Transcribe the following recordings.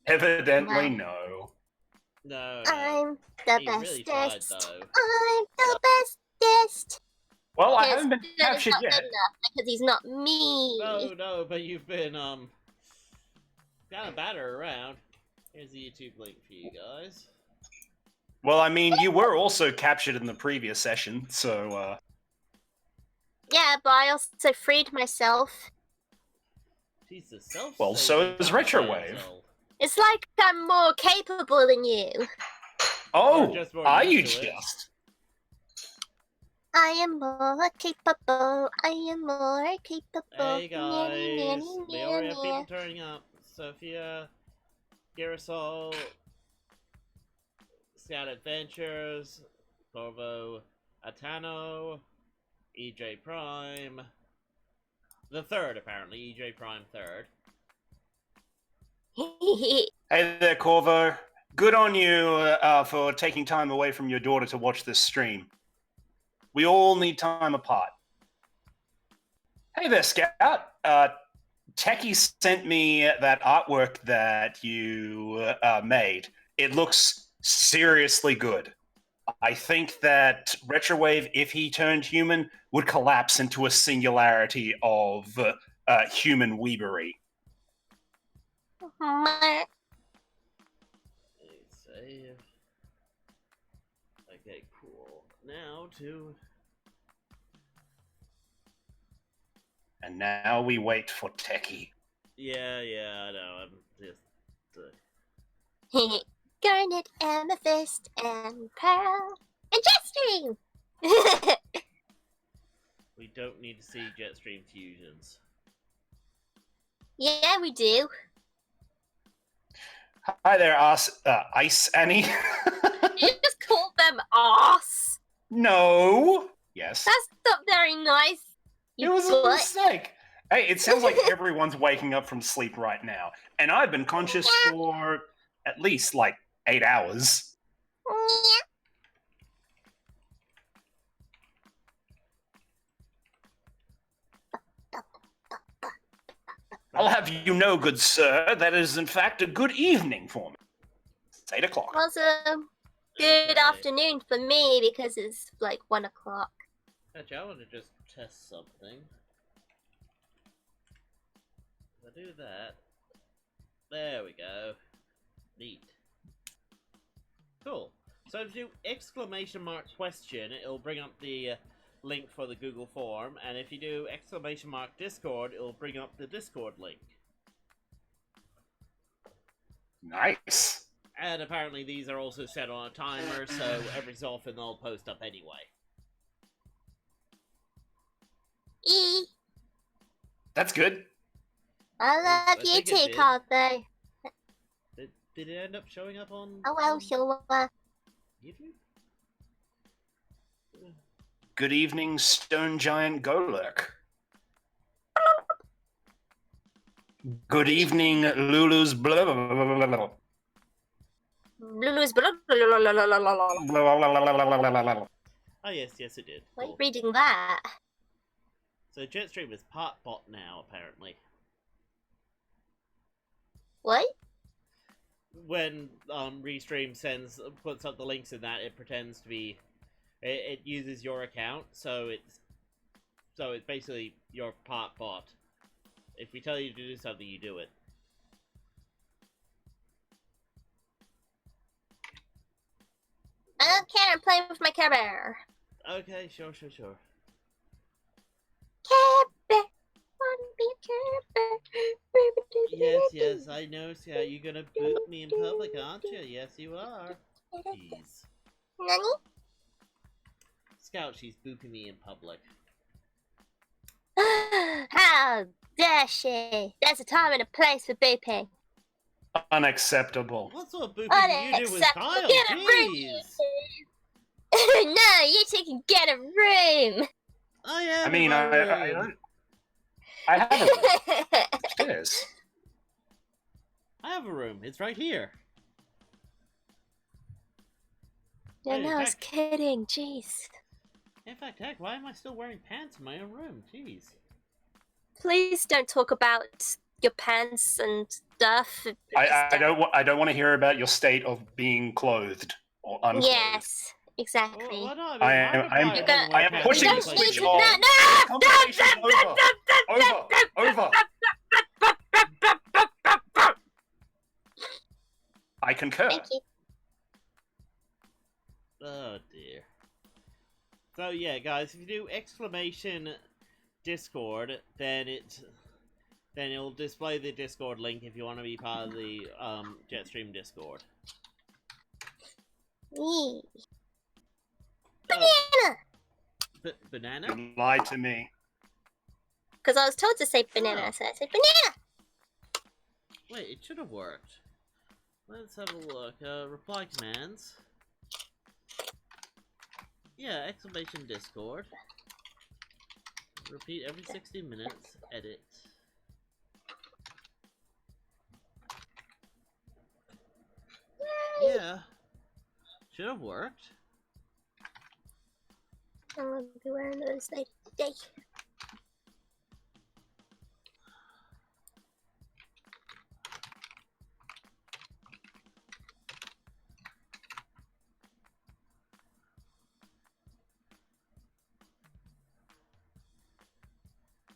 Evidently, no. No, I'm the he really tried, bestest. though. I'm the bestest. Well, I His haven't been good is captured not yet. good enough because he's not me. No, but you've been, kind of batter around. Here's the YouTube link for you guys. Well, I mean, you were also captured in the previous session, so, Yeah, but I also freed myself. She's the self-saving well, so is kind of RetroWave. damsel. It's like I'm more capable than you. Oh, just more are used you to it. just? I am more capable. I am more capable. Hey guys, we already have people Nanny. turning up. Sophia, Girasol, Scout Adventures, Corvo, Atano, EJ Prime. The third, apparently. EJ Prime third. Hey there, Corvo. Good on you for taking time away from your daughter to watch this stream. We all need time apart. Hey there, Scout. Techie sent me that artwork that you made. It looks seriously good. I think that RetroWave, if he turned human, would collapse into a singularity of human weebery. Save. Okay, cool. Now to... And now we wait for Techie. Yeah, I know. I'm just... Garnet, amethyst, and pearl, and JetStream. We don't need to see JetStream fusions. Yeah, we do. Hi there, Ice Annie. You just called them ass. No. Yes. That's not very nice. It was a mistake. Hey, it sounds like everyone's waking up from sleep right now, and I've been conscious for at least like 8 hours. I'll have you know, good sir, that is in fact a good evening for me. It's 8 o'clock. Also, good afternoon for me because it's like 1 o'clock. Actually, I want to just test something. If I do that, there we go. Neat. Cool. So if you do exclamation mark question, it'll bring up the link for the Google form, and if you do exclamation mark Discord, it'll bring up the Discord link. Nice. And apparently these are also set on a timer, so every so often they'll post up anyway. That's good. I love you too, Carthay. Did it end up showing up on sure. YouTube? Good evening, Stone Giant Golurk. Good evening, Lulu's blah blah blah blah blah. Lulu's blah blah blah blah blah blah. Oh yes, it did. Why are you reading that? So JetStream is part bot now, apparently. What? When Restream puts up the links in that, it pretends to be, it uses your account, so it's basically your part bot. If we tell you to do something, you do it. I don't care. I'm playing with my Care Bear. Okay, sure. Care Bear. Wanna be a Care Bear. Yes, I know, Scout. You're gonna boot me in public, aren't you? Yes, you are. Jeez. Nani? Scout, she's booping me in public. How dare she? There's a time and a place for booping. Unacceptable. What sort of booping do you do with Kyle? Jeez. No, you two can get a room. I have a room. Cheers. I have a room. It's right here. No, I was kidding. Jeez. In fact, heck, why am I still wearing pants in my own room? Jeez. Please don't talk about your pants and stuff. I don't want to hear about your state of being clothed or unclothed. Yes, exactly. Well, no, I am pushing the switch on. Conversation's over. I concur. Thank you. Oh dear. So yeah, guys, if you do exclamation Discord, then it'll display the Discord link if you want to be part of the JetStream Discord. Yee. Oh, Banana! banana? You lied to me. Because I was told to say banana, so I said banana! Wait, it should have worked. Let's have a look. Reply commands. Yeah, exclamation Discord. Repeat every 60 minutes. Edit. Yeah. Should have worked. I'm gonna be wearing those later today.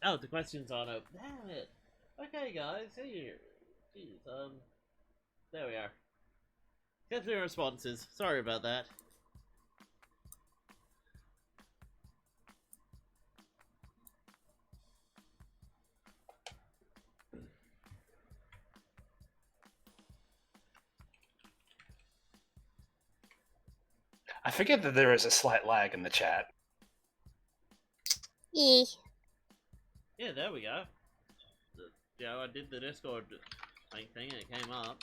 Oh, the questions aren't up. Damn it. Okay, guys, here. Jeez, there we are. Get the responses. Sorry about that. I forget that there is a slight lag in the chat. Yee. Yeah, there we go. Yeah, I did the Discord thing and it came up.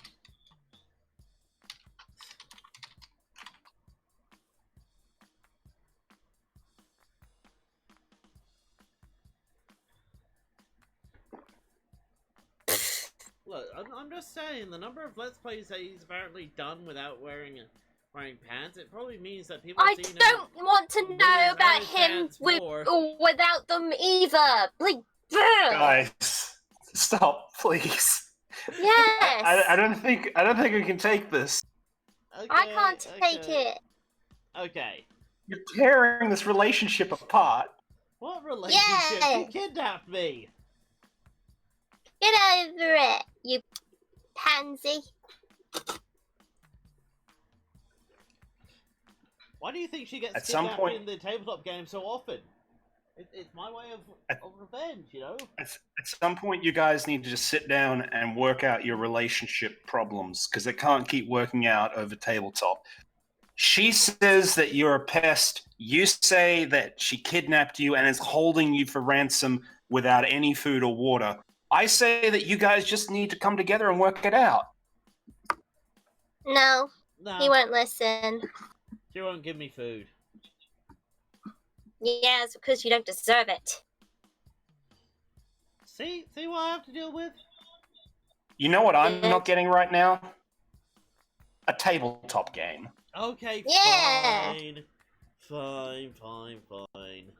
Look, I'm just saying, the number of Let's Plays that he's apparently done without wearing pants, it probably means that people I have seen don't want to know about him with or without them either. Like, Guys, stop, please. yes. I don't think we can take this. Okay, I can't take it. Okay. You're tearing this relationship apart. What relationship? Yeah. You kidnapped me! Get over it, you pansy. Why do you think she gets At some kidnapped point- in the tabletop game so often? It's my way of revenge, you know? At some point, you guys need to just sit down and work out your relationship problems, because it can't keep working out over tabletop. She says that you're a pest. You say that she kidnapped you and is holding you for ransom without any food or water. I say that you guys just need to come together and work it out. No, Nah, he won't listen. she won't give me food. Yeah, it's because you don't deserve it. See what I have to deal with? You know what I'm Yeah. not getting right now? A tabletop game. Okay, Yeah. fine. Fine.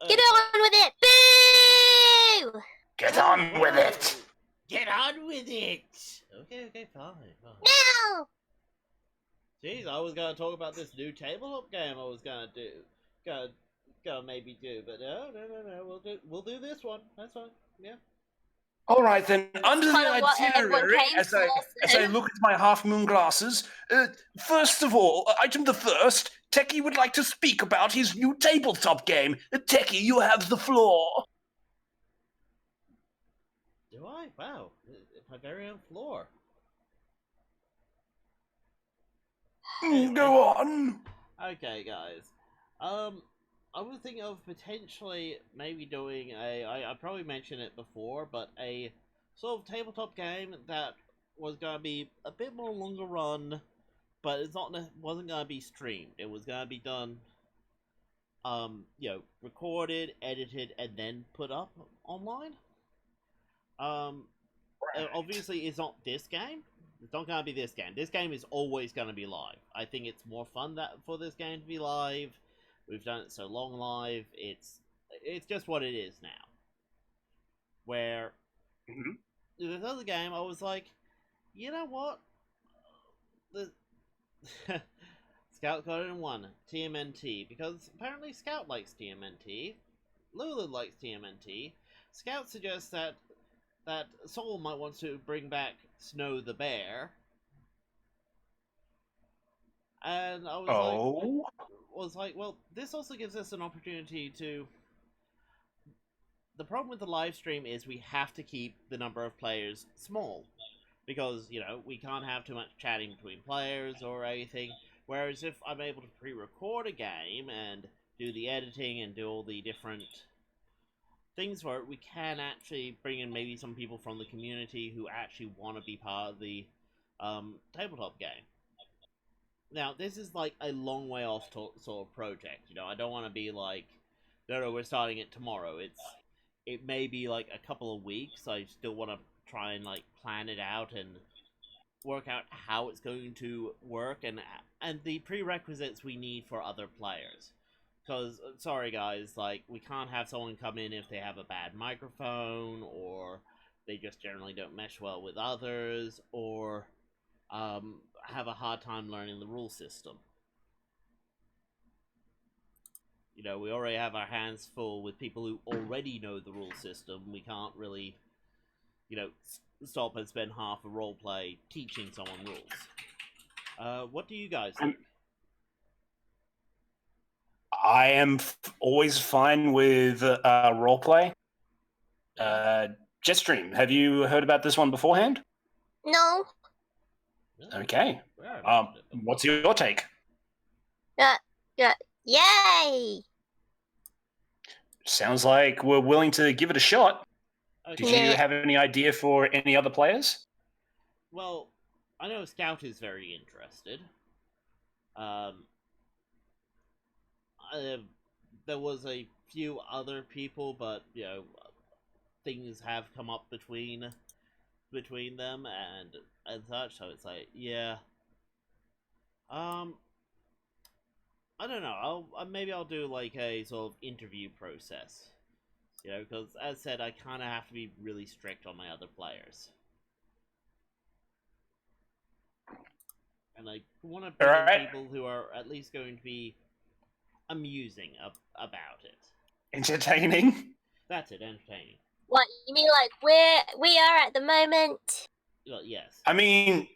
Get on with it! Boo! Get on with it! Get on with it! Okay, fine. No! Jeez, I was gonna talk about this new tabletop game I was gonna do. Gonna maybe do, but no, we'll do this one. That's fine, yeah. All right, then, under the kind of what everyone itinerary, came as I for. look at my half-moon glasses, first of all, item the first, Techie would like to speak about his new tabletop game. Techie, you have the floor. Do I? Wow, it's my very own floor. Go on. Okay, guys. I was thinking of potentially maybe doing I probably mentioned it before, but a sort of tabletop game that was gonna be a bit more longer run, but wasn't gonna be streamed. It was gonna be done, recorded, edited, and then put up online. Obviously, it's not this game. It's not gonna be this game. This game is always gonna be live. I think it's more fun for this game to be live. We've done it so long live. It's it's just what it is now. Where Mhm. this other game, I was like, you know what? The Scout got it in one TMNT because apparently Scout likes TMNT. Lulu likes TMNT. Scout suggests that Soul might want to bring back Snow the Bear. And I was like, well, this also gives us an opportunity to. The problem with the live stream is we have to keep the number of players small because we can't have too much chatting between players or anything. Whereas if I'm able to pre-record a game and do the editing and do all the different things for it, we can actually bring in maybe some people from the community who actually want to be part of the tabletop game. Now, this is like a long way off sort of project. I don't want to be like, no, we're starting it tomorrow. It may be like a couple of weeks. I still want to try and like plan it out and work out how it's going to work and the prerequisites we need for other players. Because, sorry guys, like, we can't have someone come in if they have a bad microphone, or they just generally don't mesh well with others, or have a hard time learning the rule system. We already have our hands full with people who already know the rule system. We can't really, stop and spend half a roleplay teaching someone rules. What do you guys think? I am always fine with roleplay. JetStream, have you heard about this one beforehand? No. Okay. What's your take? Yay! Sounds like we're willing to give it a shot. Okay. Did you have any idea for any other players? Well, I know Scout is very interested. There was a few other people, but things have come up between them and such. So it's like, yeah. I don't know. Maybe I'll do like a sort of interview process. Because as said, I kind of have to be really strict on my other players. And I want to bring in people who are at least going to be amusing about it. Entertaining? That's it, entertaining. What, you mean like we are at the moment? Well, yes. I mean,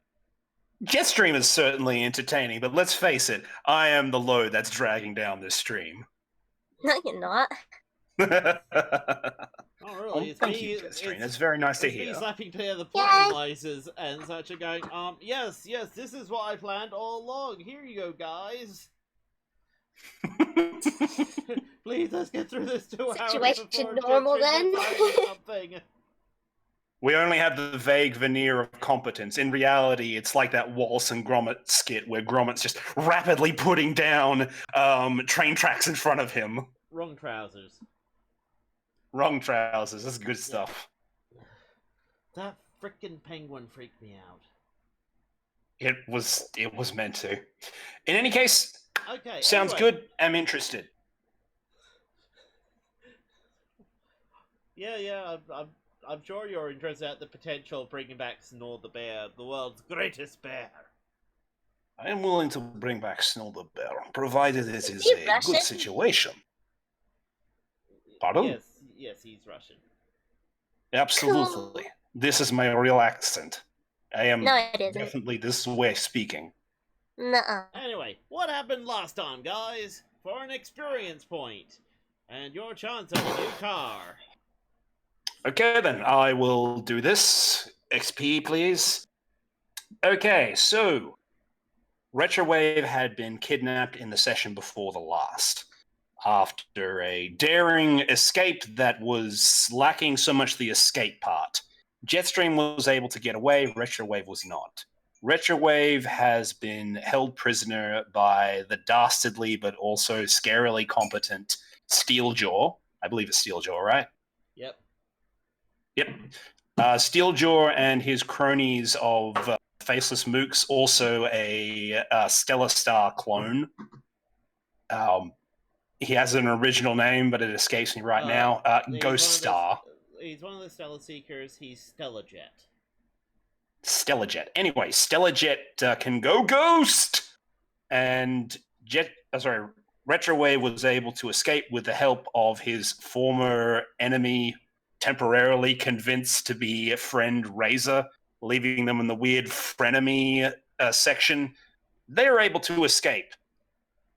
JetStream is certainly entertaining, but let's face it, I am the load that's dragging down this stream. No, you're not. Oh, really? Thank you, JetStream. That's very nice to hear. It's me slapping together plot devices and such and going, yes, this is what I planned all along. Here you go, guys. Please, let's get through this 2 hours. Situation normal then? We only have the vague veneer of competence. In reality, it's like that Wallace and Gromit skit where Gromit's just rapidly putting down train tracks in front of him. Wrong trousers. Wrong trousers. That's good stuff. That frickin' penguin freaked me out. It was meant to. In any case, okay. Sounds good. I'm interested. Yeah. I'm sure you're interested at the potential of bringing back Snore the Bear, the world's greatest bear. I am willing to bring back Snow the Bear, provided it is a good situation. Pardon? Yes, he's Russian. Absolutely. This is my real accent. I am No, it isn't. definitely this way speaking. Nuh-uh. Anyway, what happened last time, guys? For an experience point. And your chance at a new car. Okay, then. I will do this. XP, please. Okay, so RetroWave had been kidnapped in the session before the last. After a daring escape that was lacking so much the escape part. JetStream was able to get away, RetroWave was not. RetroWave has been held prisoner by the dastardly but also scarily competent Steeljaw. I believe it's Steeljaw, right? Yep. Steeljaw and his cronies of Faceless Mooks, also a Stellar Star clone. He has an original name, but it escapes me right now. Ghost Star. He's one of the Stellar Seekers. He's Stellar Jet. Stellar Jet. Anyway, Stellar Jet can go ghost! And RetroWave was able to escape with the help of his former enemy, temporarily convinced to be a friend Razor, leaving them in the weird frenemy section. They are able to escape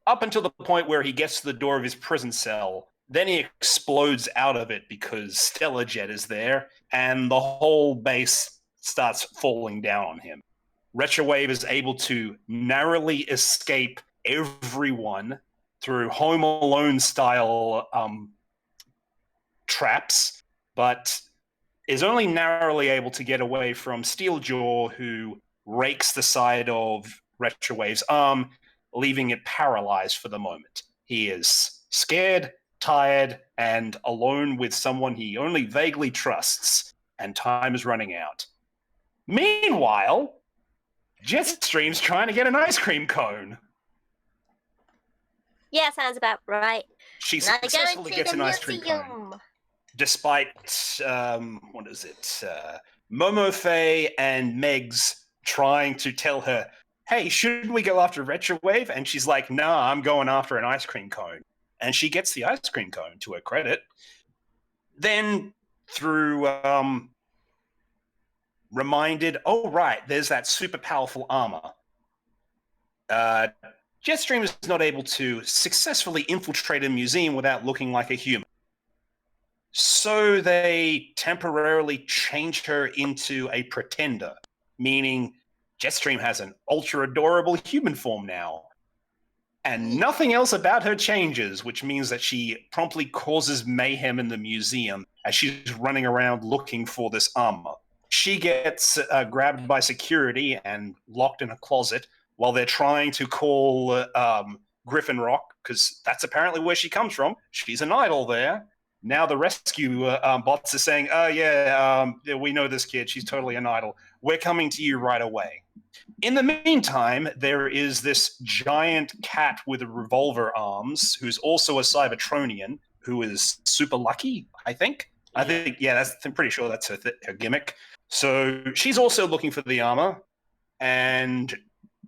up until the point where he gets to the door of his prison cell. Then he explodes out of it because Stellar Jet is there, and the whole base starts falling down on him. RetroWave is able to narrowly escape everyone through Home Alone style traps, but is only narrowly able to get away from Steeljaw, who rakes the side of RetroWave's arm, leaving it paralyzed for the moment. He is scared, tired, and alone with someone he only vaguely trusts, and time is running out. Meanwhile, JetStream's trying to get an ice cream cone. Yeah, sounds about right. She successfully gets an ice cream cone. Despite, Momofe and Megs trying to tell her, hey, shouldn't we go after RetroWave? And she's like, nah, I'm going after an ice cream cone. And she gets the ice cream cone, to her credit. Then, through reminded, oh, right, there's that super powerful armor. JetStream is not able to successfully infiltrate a museum without looking like a human. So they temporarily changed her into a pretender, meaning JetStream has an ultra-adorable human form now. And nothing else about her changes, which means that she promptly causes mayhem in the museum as she's running around looking for this armor. She gets grabbed by security and locked in a closet while they're trying to call Griffin Rock, because that's apparently where she comes from. She's an idol there. Now the rescue bots are saying, we know this kid. She's totally an idol. We're coming to you right away. In the meantime, there is this giant cat with revolver arms, who's also a Cybertronian, who is super lucky, I think. I'm pretty sure that's her gimmick. So she's also looking for the armor, and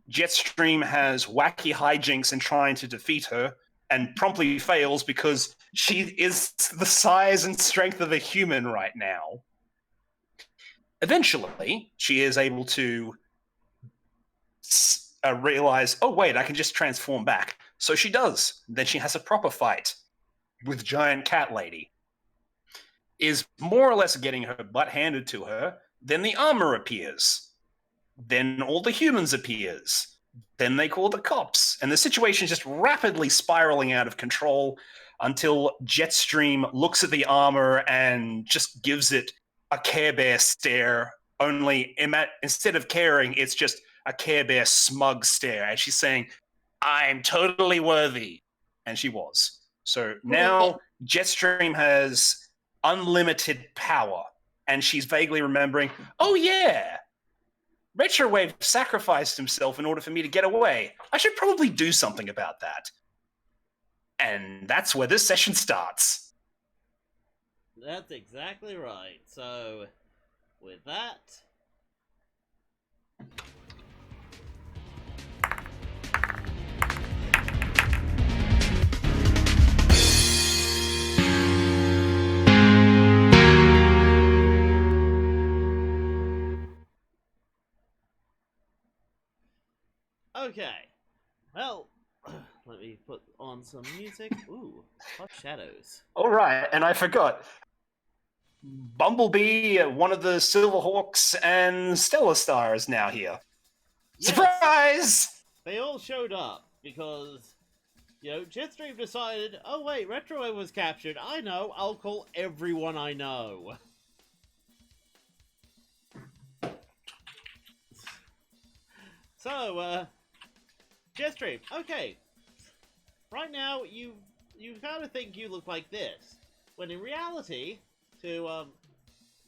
JetStream has wacky hijinks in trying to defeat her, and promptly fails because she is the size and strength of a human right now. Eventually, she is able to realize, oh wait, I can just transform back. So she does. Then she has a proper fight with Giant Cat Lady. Is more or less getting her butt handed to her. Then the armor appears. Then all the humans appears. Then they call the cops. And the situation is just rapidly spiraling out of control until JetStream looks at the armor and just gives it a Care Bear stare. Only instead of caring, it's just a Care Bear smug stare. And she's saying, I'm totally worthy. And she was. So now JetStream has unlimited power. And she's vaguely remembering, oh yeah, RetroWave sacrificed himself in order for me to get away. I should probably do something about that. And that's where this session starts. That's exactly right. So, with that... Okay. Well, let me put on some music. Ooh, Hot Shadows. All right, and I forgot. Bumblebee, one of the Silverhawks, and Stellar Star is now here. Yes. Surprise! They all showed up because, JetStream decided, oh wait, RetroWave was captured. I know, I'll call everyone I know. So, JetStream, okay. Right now, you kind of think you look like this. When in reality, to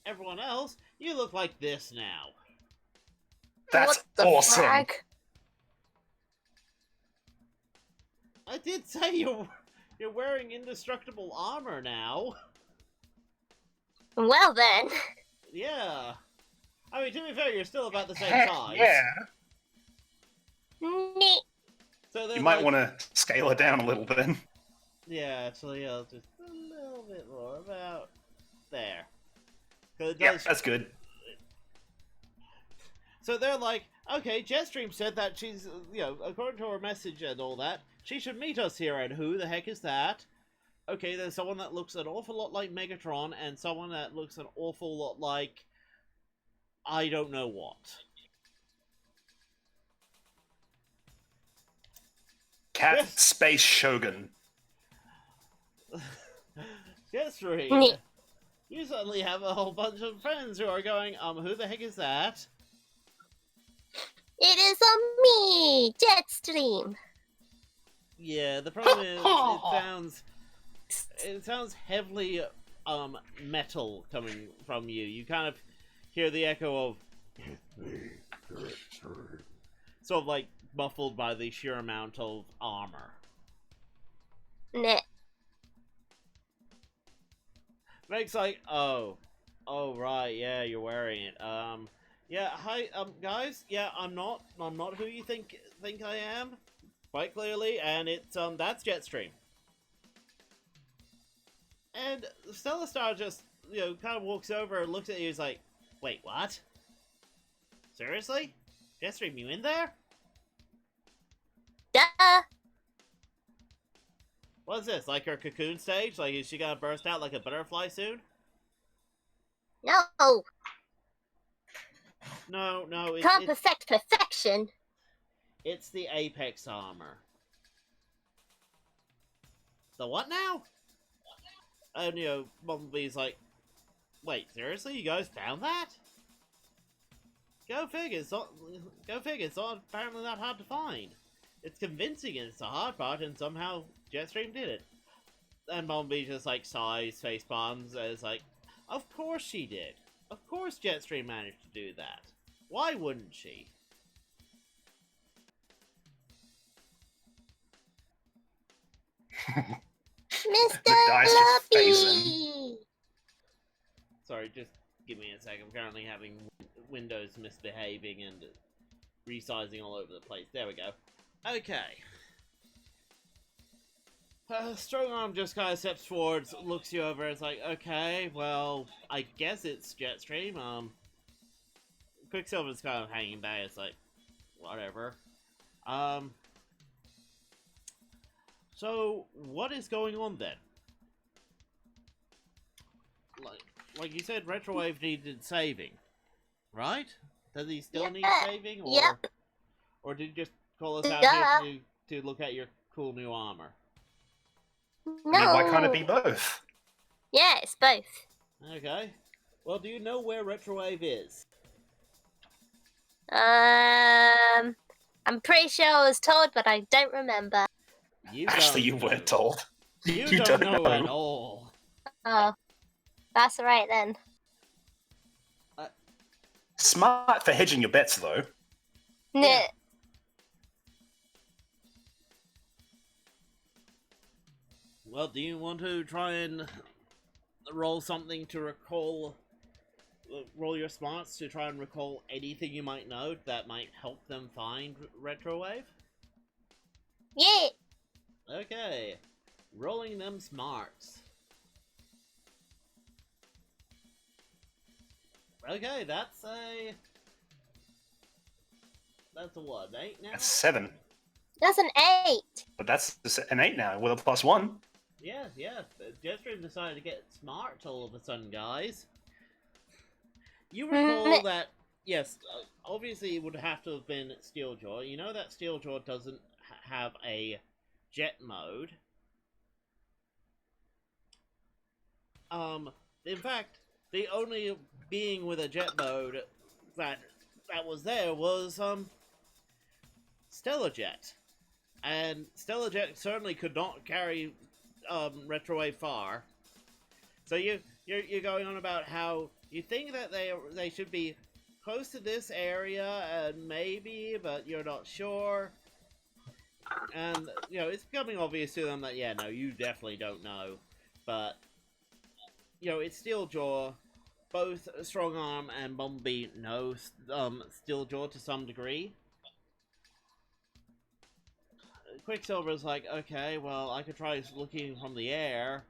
everyone else, you look like this now. That's awesome. Frag? I did say you You're wearing indestructible armor now. Well then. Yeah. I mean, to be fair, you're still about the same Heck size. yeah. Neat. So You might want to scale it down a little bit. Yeah, actually, just a little bit more, about there. Yeah, that's good. So they're like, okay, JetStream said that she's, according to her message and all that, she should meet us here, and who the heck is that? Okay, there's someone that looks an awful lot like Megatron, and someone that looks an awful lot like... I don't know what. Cat Yes. Space Shogun. JetStream, Neat. you suddenly have a whole bunch of friends who are going, who the heck is that? It is me, JetStream. Yeah, the problem is, it sounds heavily, metal coming from you. You kind of hear the echo of, sort of like muffled by the sheer amount of armor. Nah. Meg's like, oh, right, yeah, you're wearing it. Yeah, hi, guys. Yeah, I'm not who you think I am, quite clearly, and it's that's JetStream. And Stellar Star just, kind of walks over and looks at you. He's like, wait, what? Seriously? JetStream, you in there? Duh. What's this? Like her cocoon stage? Like, is she gonna burst out like a butterfly soon? No. No, Can't perfect perfection. it's the Apex armor. The what now? And, Bumblebee's like, wait, seriously? You guys found that? Go figure, it's not apparently not hard to find. It's convincing and it's the hard part, and somehow JetStream did it. And Bumblebee just, like, sighs, face palms, and it's like, of course she did. Of course JetStream managed to do that. Why wouldn't she? Mr. dice just phase Luffy. Sorry, just give me a sec. I'm currently having Windows misbehaving and resizing all over the place. There we go. Okay. Strongarm just kind of steps forward, looks you over, and it's like, okay, well, I guess it's JetStream. Quicksilver's kind of hanging back. It's like, whatever. So, what is going on then? Like you said, RetroWave needed saving, right? Does he still need saving, or Yep. or did you just call us out here to look at your cool new armor? No. I mean, why can't it be both? Yeah, it's both. Okay. Well, do you know where RetroWave is? I'm pretty sure I was told, but I don't remember. You Actually, don't you know. weren't told. You You don't don't know know. at all. Oh, that's alright then. Smart for hedging your bets, though. Nah. Well, do you want to try and roll something to recall... roll your smarts to try and recall anything you might know that might help them find RetroWave? Yeah. Okay. Rolling them smarts. Okay, that's a what, 8 now? That's 7. That's an 8. But that's an 8 now, with a +1. Yeah. JetStream decided to get smart all of a sudden, guys. You recall that, yes, obviously it would have to have been Steeljaw. You know that Steeljaw doesn't have a jet mode. In fact, the only being with a jet mode that was there was, Stellar Jet. And Stellar Jet certainly could not carry, RetroWave far. So you're going on about how you think that they should be close to this area, and maybe, but you're not sure. And, you know, it's becoming obvious to them that, yeah, no, you definitely don't know. But, you know, it's Steeljaw. Both Strong Arm and Bumblebee know Steeljaw to some degree. Quicksilver's like, okay, well, I could try looking from the air.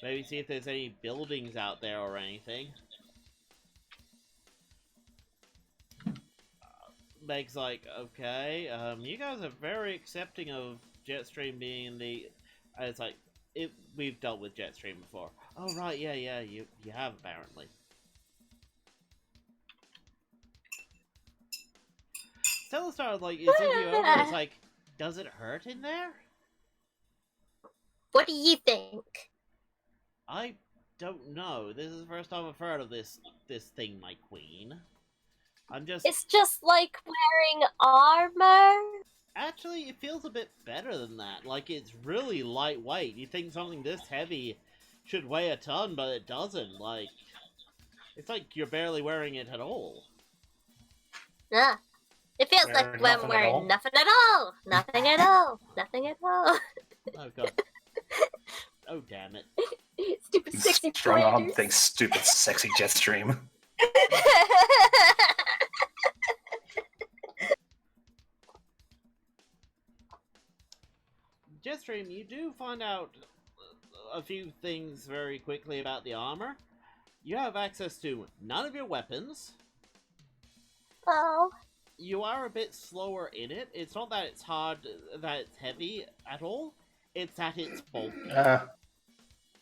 Maybe see if there's any buildings out there or anything. Meg's like, okay, you guys are very accepting of JetStream being in the... it's like, we've dealt with JetStream before. Oh, right, yeah, you have, apparently. Celestar, like, is looking over and it's like, does it hurt in there? What do you think? I don't know. This is the first time I've heard of this thing, my queen. It's just like wearing armor. Actually, it feels a bit better than that. Like, it's really lightweight. You think something this heavy should weigh a ton, but it doesn't. Like, it's like you're barely wearing it at all. Yeah. It feels like I'm wearing nothing at all. Nothing at all. Nothing at all. Oh, God. Oh, damn it. Stupid sexy Strong Arm pointers. thinks stupid sexy JetStream. JetStream, you do find out a few things very quickly about the armor. You have access to none of your weapons. Oh. You are a bit slower in it. It's not that it's hard, that it's heavy at all. It's that it's bulky.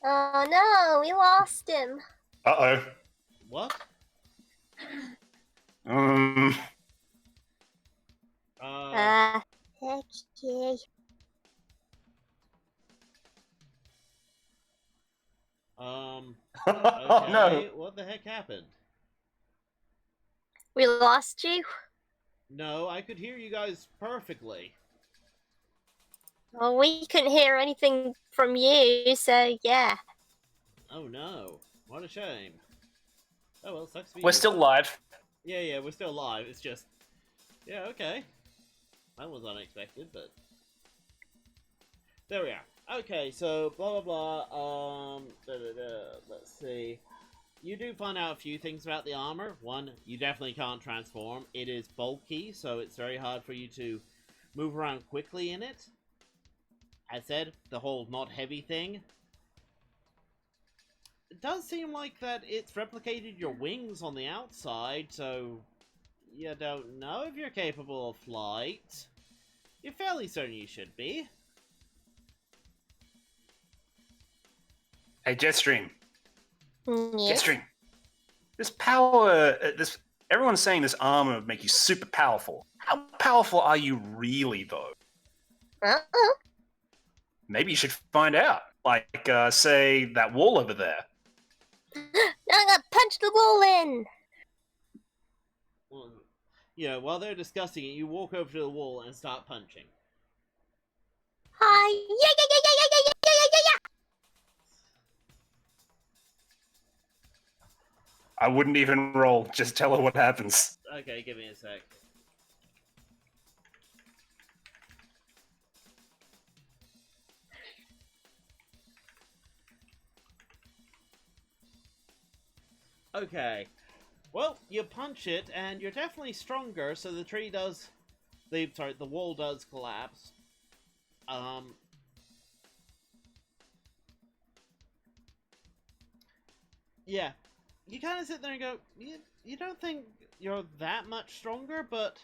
Oh no, we lost him. Uh-oh. What? Okay. Oh Okay, no. what the heck happened? We lost you? No, I could hear you guys perfectly. Well, we couldn't hear anything from you, so yeah. Oh no, what a shame. Oh well, sucks for you. We're still live. Yeah, we're still live, it's just... Yeah, okay. That was unexpected, but... There we are. Okay, so, blah blah blah, let's see. You do find out a few things about the armor. One, you definitely can't transform. It is bulky, so it's very hard for you to move around quickly in it. As said, the whole not heavy thing. It does seem like that it's replicated your wings on the outside, so you don't know if you're capable of flight. You're fairly certain you should be. Hey, JetStream. Yes. JetStream. This power, everyone's saying this armor would make you super powerful. How powerful are you really, though? Maybe you should find out. Like, say, that wall over there. I'm gonna punch the wall in. Well, yeah, while they're discussing it, you walk over to the wall and start punching. Hi. Yeah. I wouldn't even roll. Just tell her what happens. Okay, give me a sec. Okay. Well, you punch it, and you're definitely stronger, so the the wall does collapse. Yeah. You kind of sit there and go, you don't think you're that much stronger, but...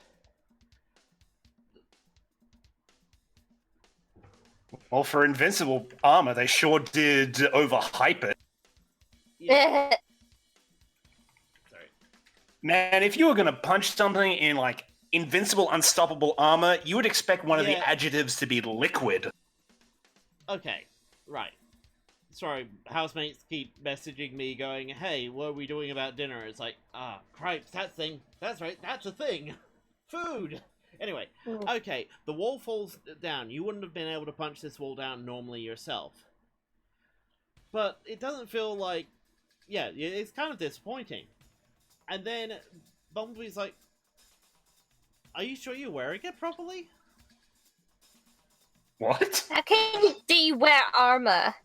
Well, for invincible armor, they sure did overhype it. Yeah. Sorry. Man, if you were gonna punch something in, like, invincible, unstoppable armor, you would expect one of the Yeah. adjectives to be liquid. Okay, right. Sorry, housemates keep messaging me going, hey, what are we doing about dinner? It's like, cripes, that thing. That's right, that's a thing. Food! Anyway, okay, the wall falls down. You wouldn't have been able to punch this wall down normally yourself. But it doesn't feel like... Yeah, it's kind of disappointing. And then Bumblebee's like, are you sure you're wearing it properly? What? How can you wear armor?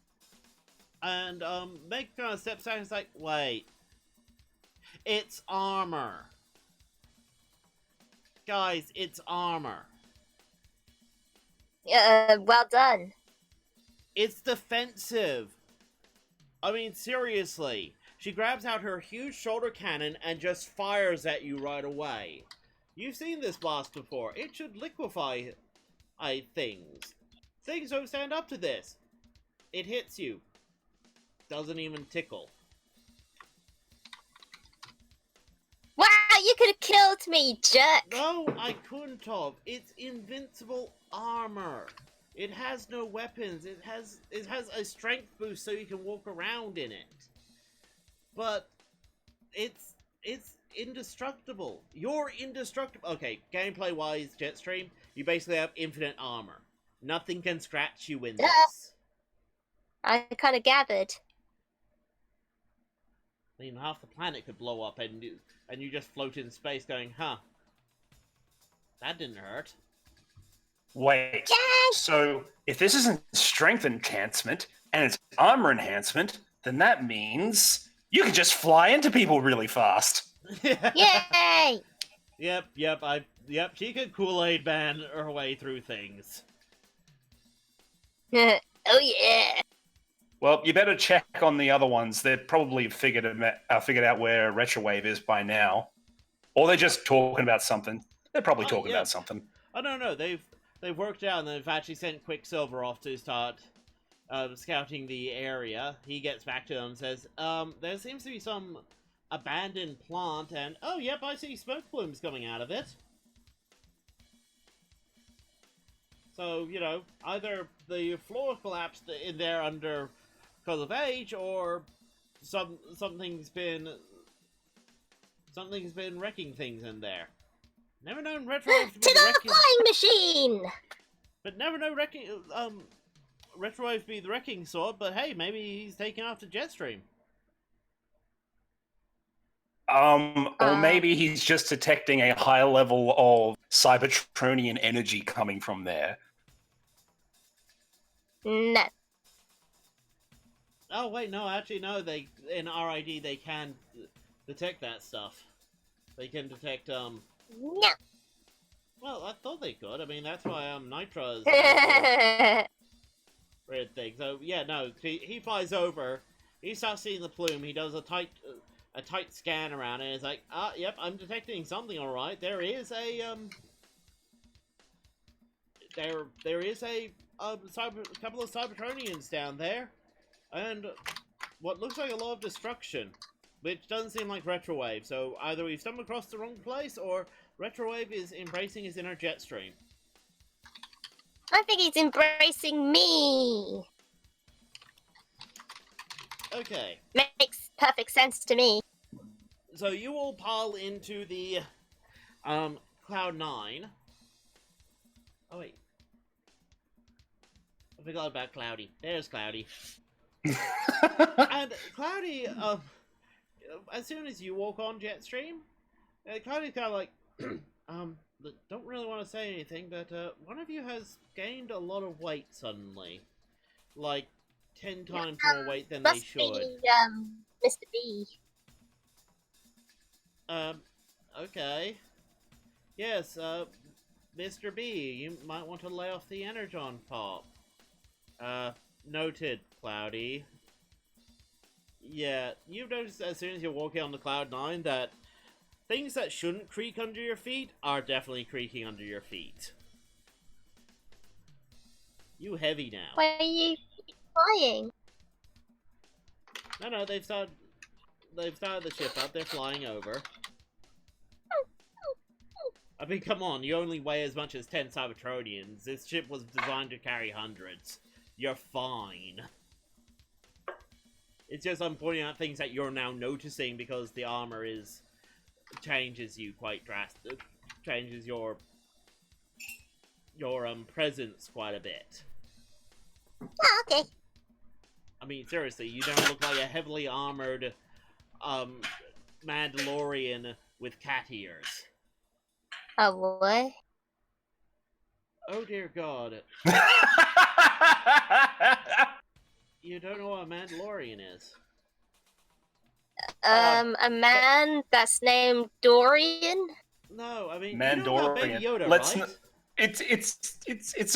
And Meg kind of steps back and is like, wait. It's armor. Guys, it's armor. Well done. It's defensive. I mean, seriously. She grabs out her huge shoulder cannon and just fires at you right away. You've seen this blast before. It should liquefy things. Things don't stand up to this. It hits you. Doesn't even tickle. Wow, you could have killed me, jerk! No, I couldn't have. It's invincible armor. It has no weapons. It has a strength boost so you can walk around in it. But it's indestructible. You're indestructible. Okay, gameplay wise, JetStream, you basically have infinite armor. Nothing can scratch you in this. I kind of gathered. I mean, half the planet could blow up and you just float in space going, huh, that didn't hurt. Wait, so if this isn't strength enhancement and it's armor enhancement, then that means you can just fly into people really fast. Yay! Yep, she could Kool-Aid man her way through things. Oh yeah! Well, you better check on the other ones. They're probably figured out where RetroWave is by now. Or they're just talking about something. They're probably talking about something. Oh, no, they've worked out and they've actually sent Quicksilver off to start scouting the area. He gets back to them and says, there seems to be some abandoned plant and, oh, yep, I see smoke plumes coming out of it. So, you know, either the floor collapsed in there because of age, or something's been wrecking things in there. Never known RetroWave to be the flying machine! But never know RetroWave to be the wrecking sort, but hey, maybe he's taking after JetStream. Or maybe he's just detecting a high level of Cybertronian energy coming from there. No. Oh wait, no, actually no, in RID they can detect that stuff. They can detect, No. well, I thought they could. I mean, that's why, Nitra's weird thing. So, yeah, no, he flies over, he starts seeing the plume, he does a tight scan around, and it's like, yep, I'm detecting something, alright. There is a, there is a, couple of Cybertronians down there, and what looks like a lot of destruction. Which doesn't seem like RetroWave, so either we've stumbled across the wrong place, or RetroWave is embracing his inner JetStream. I think he's embracing me. Okay. Makes perfect sense to me. So you all pile into the, Cloud 9. Oh, wait. I forgot about Cloudy. There's Cloudy. And Cloudy, as soon as you walk on JetStream, Cloudy's kind of like, don't really want to say anything, but one of you has gained a lot of weight suddenly. Like, 10 times more weight than they should. Must be, Mr. B. Okay. Yes, Mr. B, you might want to lay off the Energon pop. Noted, Cloudy. Yeah, you've noticed as soon as you're walking on the Cloud 9 that things that shouldn't creak under your feet are definitely creaking under your feet. You heavy now. Why are you flying? No, they've started the ship up, they're flying over. I mean, come on, you only weigh as much as 10 Cybertronians. This ship was designed to carry hundreds. You're fine. It's just I'm pointing out things that you're now noticing because the armor changes you quite drastically. Changes your presence quite a bit. Oh, okay. I mean, seriously, you don't look like a heavily armored Mandalorian with cat ears. Oh, what? Oh dear God. You don't know what a Mandalorian is? A man that's named Dorian. No, I mean, Mandalorian. you know about Baby Yoda, Let's right? It's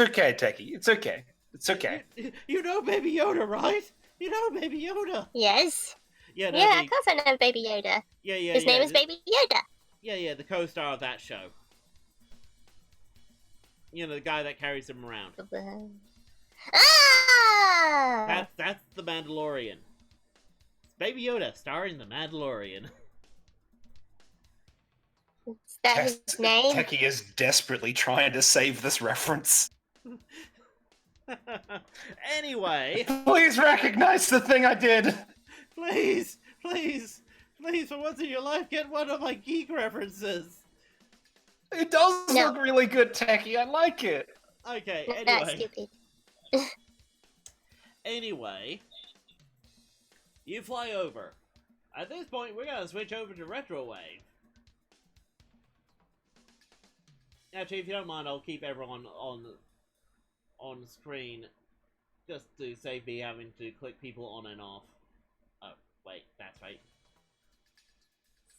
okay, Techie. It's okay. It's okay. You know Baby Yoda, right? You know Baby Yoda. Yes. Yeah, no, Yeah, of course I know Baby Yoda. yeah, yeah. His name is Baby Yoda. Yeah, the co-star of that show. You know, the guy that carries him around. Ah! That's the Mandalorian. It's Baby Yoda, starring the Mandalorian. Is that his name? Techie is desperately trying to save this reference. Anyway, Please recognize the thing I did. please, for once in your life, get one of my geek references. It does No. look really good, Techie. I like it. Okay, That's anyway. stupid. Anyway, you fly over. At this point, we're gonna switch over to RetroWave. Actually, if you don't mind, I'll keep everyone on screen, just to save me having to click people on and off. Oh, wait, that's right.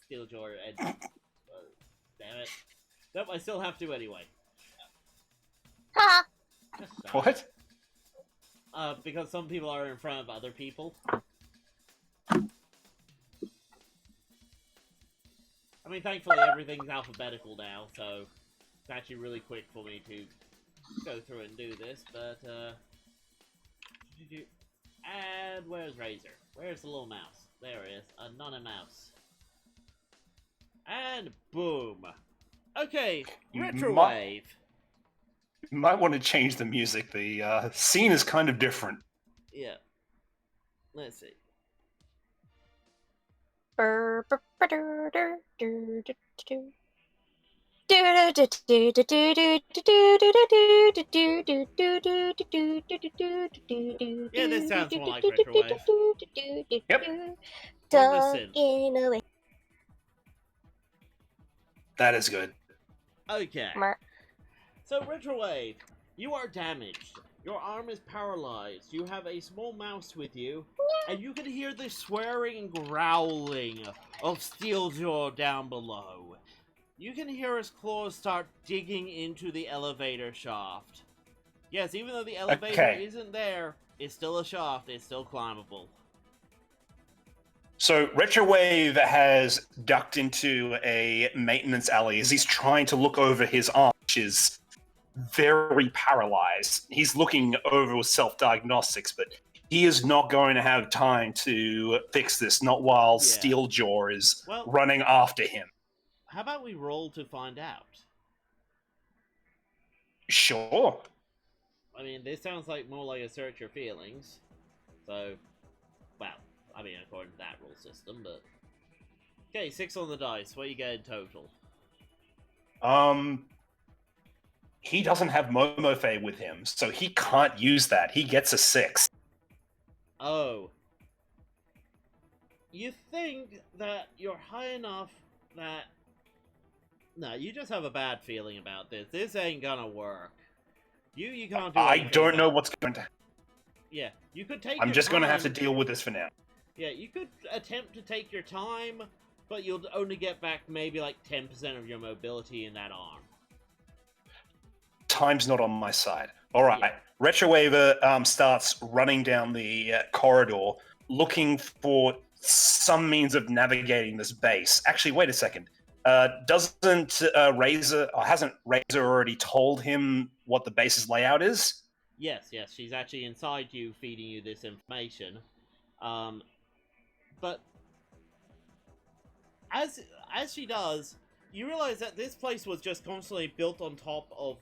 Steeljaw and... damn it. Nope, I still have to anyway. Ha! Just so. What? Because some people are in front of other people. I mean, thankfully everything's alphabetical now, so it's actually really quick for me to go through and do this, but, and where's Razor? Where's the little mouse? There it is. Not a mouse. And boom! Okay, RetroWave! You might want to change the music. The scene is kind of different. Yeah. Let's see. Yeah, this sounds more like RetroWave. Yep. Talking away. That is good. Okay. So, RetroWave, you are damaged. Your arm is paralyzed. You have a small mouse with you, and you can hear the swearing and growling of Steeljaw down below. You can hear his claws start digging into the elevator shaft. Yes, even though the elevator isn't there, it's still a shaft. It's still climbable. So RetroWave has ducked into a maintenance alley as he's trying to look over his arm, which is very paralyzed. He's looking over with self-diagnostics, but he is not going to have time to fix this, not while Steeljaw is running after him. How about we roll to find out? Sure. I mean, this sounds like more like a search your feelings. So, well, I mean, according to that rule system, but... Okay, 6 on the dice. What do you get in total? He doesn't have Momofe with him, so he can't use that. He gets a 6. Oh. You think that you're high enough that... No, you just have a bad feeling about this. This ain't gonna work. You can't do I anything don't know about it. what's going to... Yeah, you could take I'm just going to have to deal with this for now. Yeah, you could attempt to take your time, but you'll only get back maybe like 10% of your mobility in that arm. Time's not on my side. All right. Yeah. RetroWave starts running down the corridor, looking for some means of navigating this base. Actually, wait a second. Hasn't Razor already told him what the base's layout is? Yes, she's actually inside you, feeding you this information. But as she does, you realize that this place was just constantly built on top of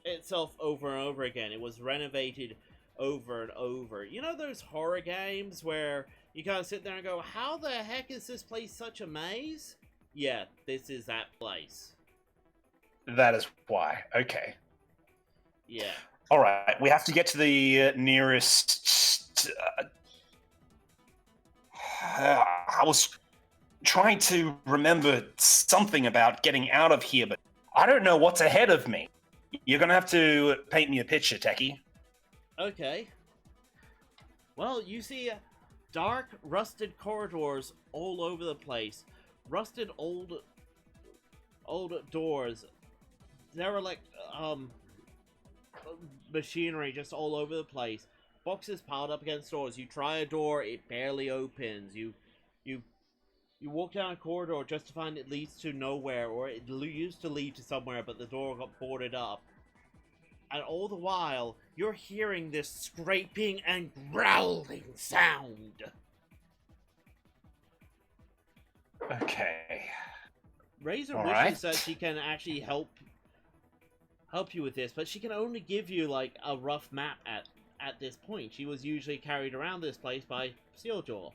itself over and over again. It was renovated over and over. You know those horror games where you kind of sit there and go, how the heck is this place such a maze? Yeah, this is that place. That is why. Okay. Yeah. All right. We have to get to the nearest... I was trying to remember something about getting out of here, but I don't know what's ahead of me. You're going to have to paint me a picture, Techie. Okay. Well, you see dark, rusted corridors all over the place. Rusted old doors. Derelict, machinery just all over the place. Boxes piled up against doors. You try a door, it barely opens. You walk down a corridor just to find it leads to nowhere, or it used to lead to somewhere, but the door got boarded up. And all the while, you're hearing this scraping and growling sound. Okay. Razor All wishes right. that she can actually help you with this, but she can only give you like a rough map at this point. She was usually carried around this place by Steeljaw.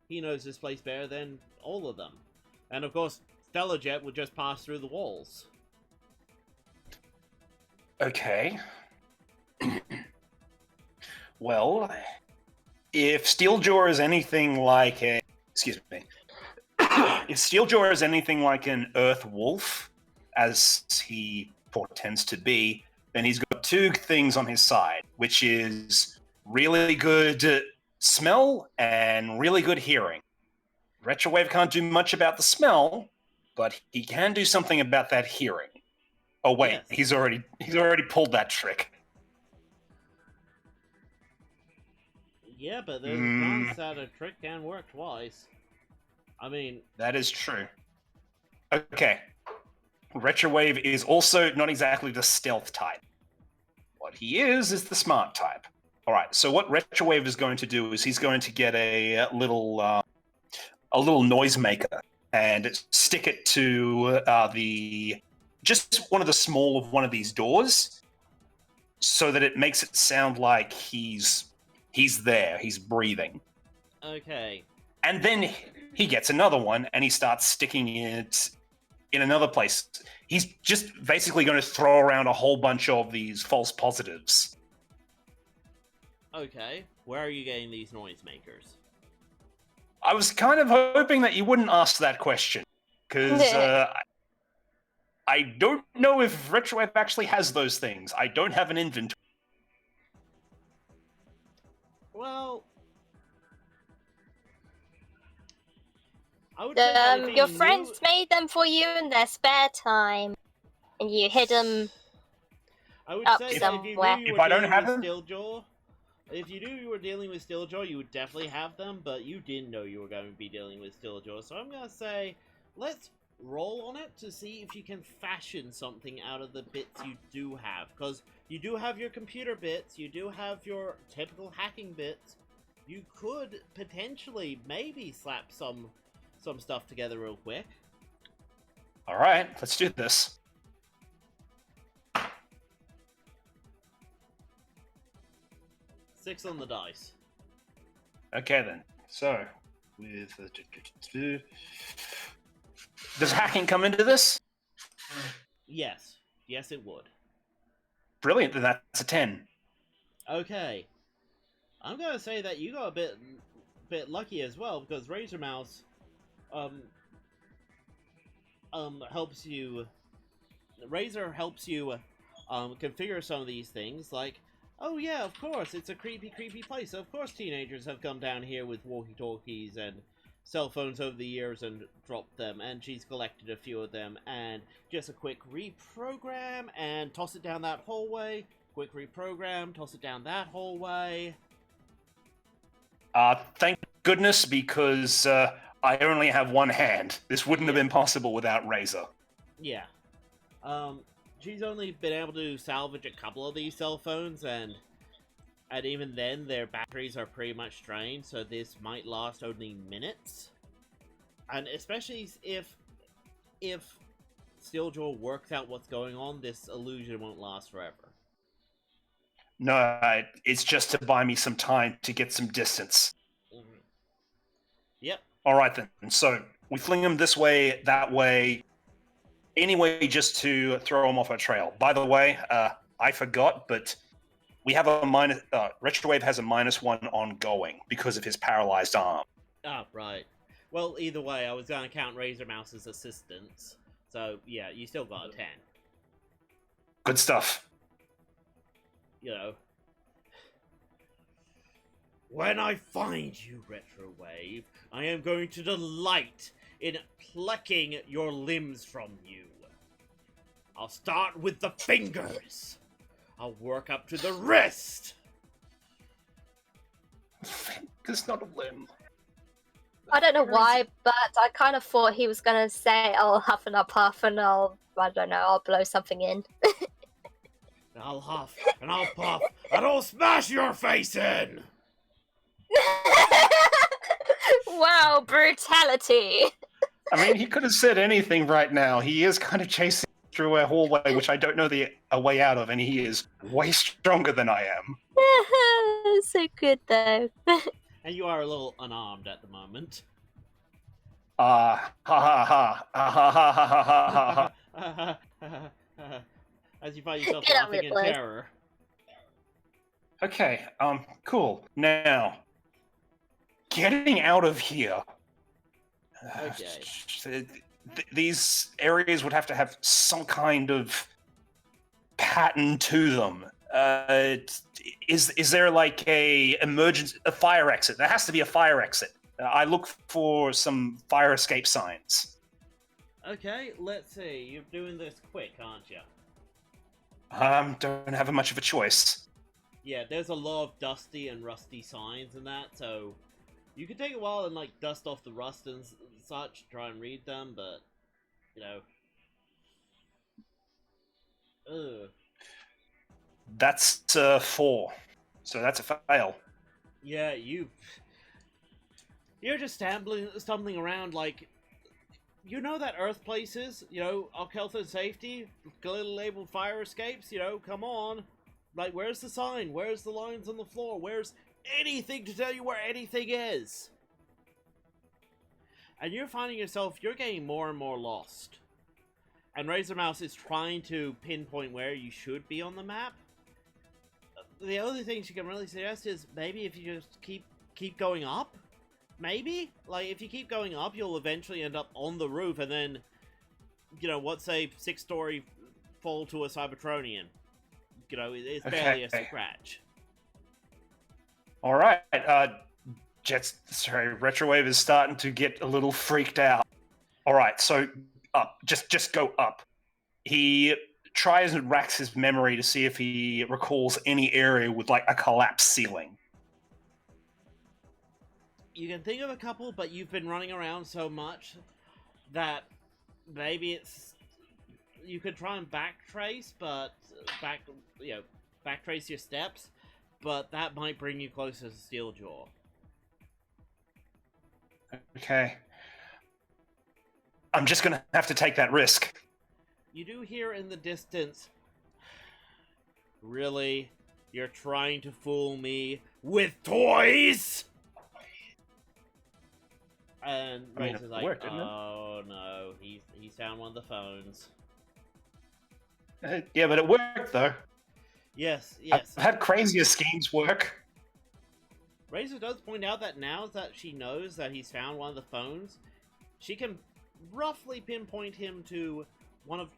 He knows this place better than all of them. And of course, Stellajet would just pass through the walls. Okay. Well, if Steeljaw is anything like a... Excuse me. If Steeljaw is anything like an Earth Wolf, as he portends to be, then he's got two things on his side, which is really good smell and really good hearing. RetroWave can't do much about the smell, but he can do something about that hearing. Oh wait, Yes. he's already pulled that trick. Yeah, but there's a chance that a trick can work twice. I mean... That is true. Okay. RetroWave is also not exactly the stealth type. What he is the smart type. Alright, so what RetroWave is going to do is he's going to get a little noisemaker and stick it to just one of the small of one of these doors so that it makes it sound like he's there, he's breathing. Okay. And then he gets another one and he starts sticking it in another place. He's just basically going to throw around a whole bunch of these false positives. Okay. Where are you getting these noisemakers? I was kind of hoping that you wouldn't ask that question, because I don't know if RetroWave actually has those things. I don't have an inventory. Well... I would say that if your you friends knew... made them for you in their spare time, and you hid them. I would up say that somewhere. if you knew you If were I don't dealing have with them? Steeljaw, if you knew you were dealing with Steeljaw, you would definitely have them, but you didn't know you were going to be dealing with Steeljaw, so I'm gonna say, let's roll on it to see if you can fashion something out of the bits you do have, because you do have your computer bits, you do have your typical hacking bits, you could potentially maybe slap some stuff together real quick. Alright, let's do this. Six on the dice. Okay then. So, with does hacking come into this? Yes. Yes, it would. Brilliant, then that's a 10. Okay. I'm gonna say that you got a bit lucky as well, because Razor Mouse helps you. Razor helps you configure some of these things, like, oh yeah, of course, it's a creepy place. Of course teenagers have come down here with walkie-talkies and cell phones over the years and dropped them, and she's collected a few of them, and just a quick reprogram and toss it down that hallway. Quick reprogram, toss it down that hallway. Thank goodness, because I only have one hand. This wouldn't have been possible without Razor. Yeah. She's only been able to salvage a couple of these cell phones, and even then, their batteries are pretty much drained, so this might last only minutes. And especially if Steeljaw works out what's going on, this illusion won't last forever. No, it's just to buy me some time to get some distance. Mm-hmm. Yep. Alright then, so we fling him this way, that way, anyway, just to throw him off our trail. By the way, I forgot, but we have a minus. RetroWave has a -1 ongoing because of his paralyzed arm. Ah, right. Well, either way, I was going to count Razor Mouse's assistance. So, yeah, you still got a 10. Good stuff. You know. When I find you, RetroWave, I am going to delight in plucking your limbs from you. I'll start with the fingers. I'll work up to the wrist. It's not a limb. I don't know why, but I kind of thought he was gonna say, "I'll huff and I'll puff and I don't know, I'll blow something in." I'll huff and I'll puff and I'll smash your face in. Wow, brutality! I mean, he could have said anything right now. He is kind of chasing through a hallway, which I don't know a way out of, and he is way stronger than I am. So good though. And you are a little unarmed at the moment. Ha ha ha, ha ha ha ha ha ha. As you find yourself Get on laughing with it, in boys. terror. Okay, cool. Now, getting out of here. Okay. These areas would have to have some kind of pattern to them. Is there like a fire exit? There has to be a fire exit. I look for some fire escape signs. Okay, let's see. You're doing this quick, aren't you? Don't have much of a choice. Yeah, there's a lot of dusty and rusty signs and that, so you could take a while and like dust off the rust and such, try and read them, but you know. Ugh. That's 4, so that's a fail. Yeah, you're just stumbling around like, you know that Earth places, you know, Arc Health and Safety, clearly labeled fire escapes, you know, come on. Like, where's the sign? Where's the lines on the floor? Where's anything to tell you where anything is? And you're finding yourself, you're getting more and more lost. And Razor Mouse is trying to pinpoint where you should be on the map. The only thing she can really suggest is maybe if you just keep going up. Maybe? Like, if you keep going up, you'll eventually end up on the roof, and then, you know, what's a 6-story fall to a Cybertronian? You know, it's barely a scratch. Alright, RetroWave is starting to get a little freaked out. Alright, so up. Just go up. He tries and racks his memory to see if he recalls any area with, like, a collapsed ceiling. You can think of a couple, but you've been running around so much that maybe it's... You could try and backtrace, but... backtrace your steps, but that might bring you closer to Steeljaw. Okay. I'm just gonna have to take that risk. You do hear in the distance... Really? You're trying to fool me with toys? And Razor's like, worked, didn't it? oh no, he's found one of the phones. Yeah, but it worked, though. Yes. I've had crazier schemes work. Razor does point out that now that she knows that he's found one of the phones, she can roughly pinpoint him to one of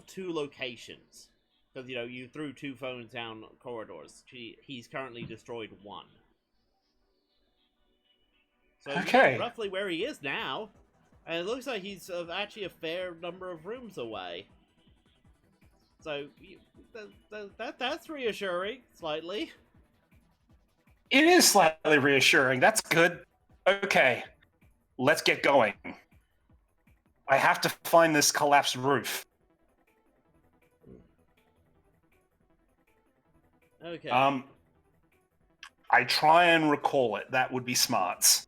2 locations. Because, you know, you threw 2 phones down corridors. He's currently destroyed 1. So Okay. you know roughly where he is now. And it looks like he's actually a fair number of rooms away. So, that's reassuring, slightly. It is slightly reassuring. That's good. Okay, let's get going. I have to find this collapsed roof. Okay. I try and recall it. That would be smarts.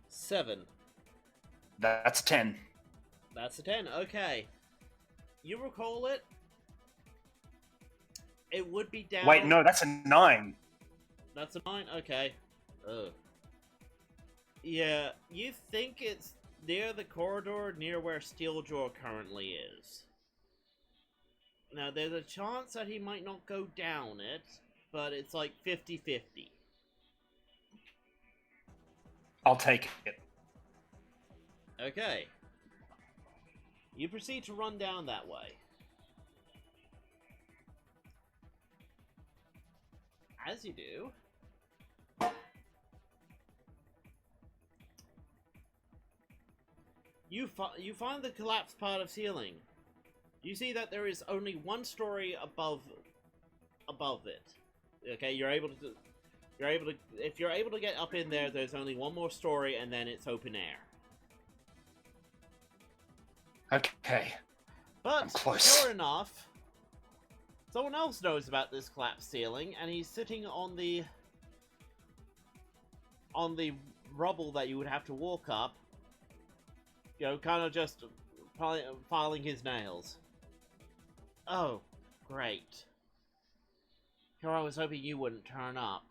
Seven. That's 10. That's a 10. Okay. You recall it. It would be down... Wait, no, that's a 9. That's a 9? Okay. Ugh. Yeah, you think it's near the corridor, near where Steeljaw currently is. Now, there's a chance that he might not go down it, but it's like 50-50. I'll take it. Okay. You proceed to run down that way. as you do, you find the collapsed part of ceiling. You see that there is only one story above it. Okay, if you're able to get up in there, there's only one more story, and then it's open air. Okay. But I'm close. sure enough, someone else knows about this collapsed ceiling, and he's sitting on the rubble that you would have to walk up. You know, kind of just filing his nails. Oh, great. Here I was hoping you wouldn't turn up.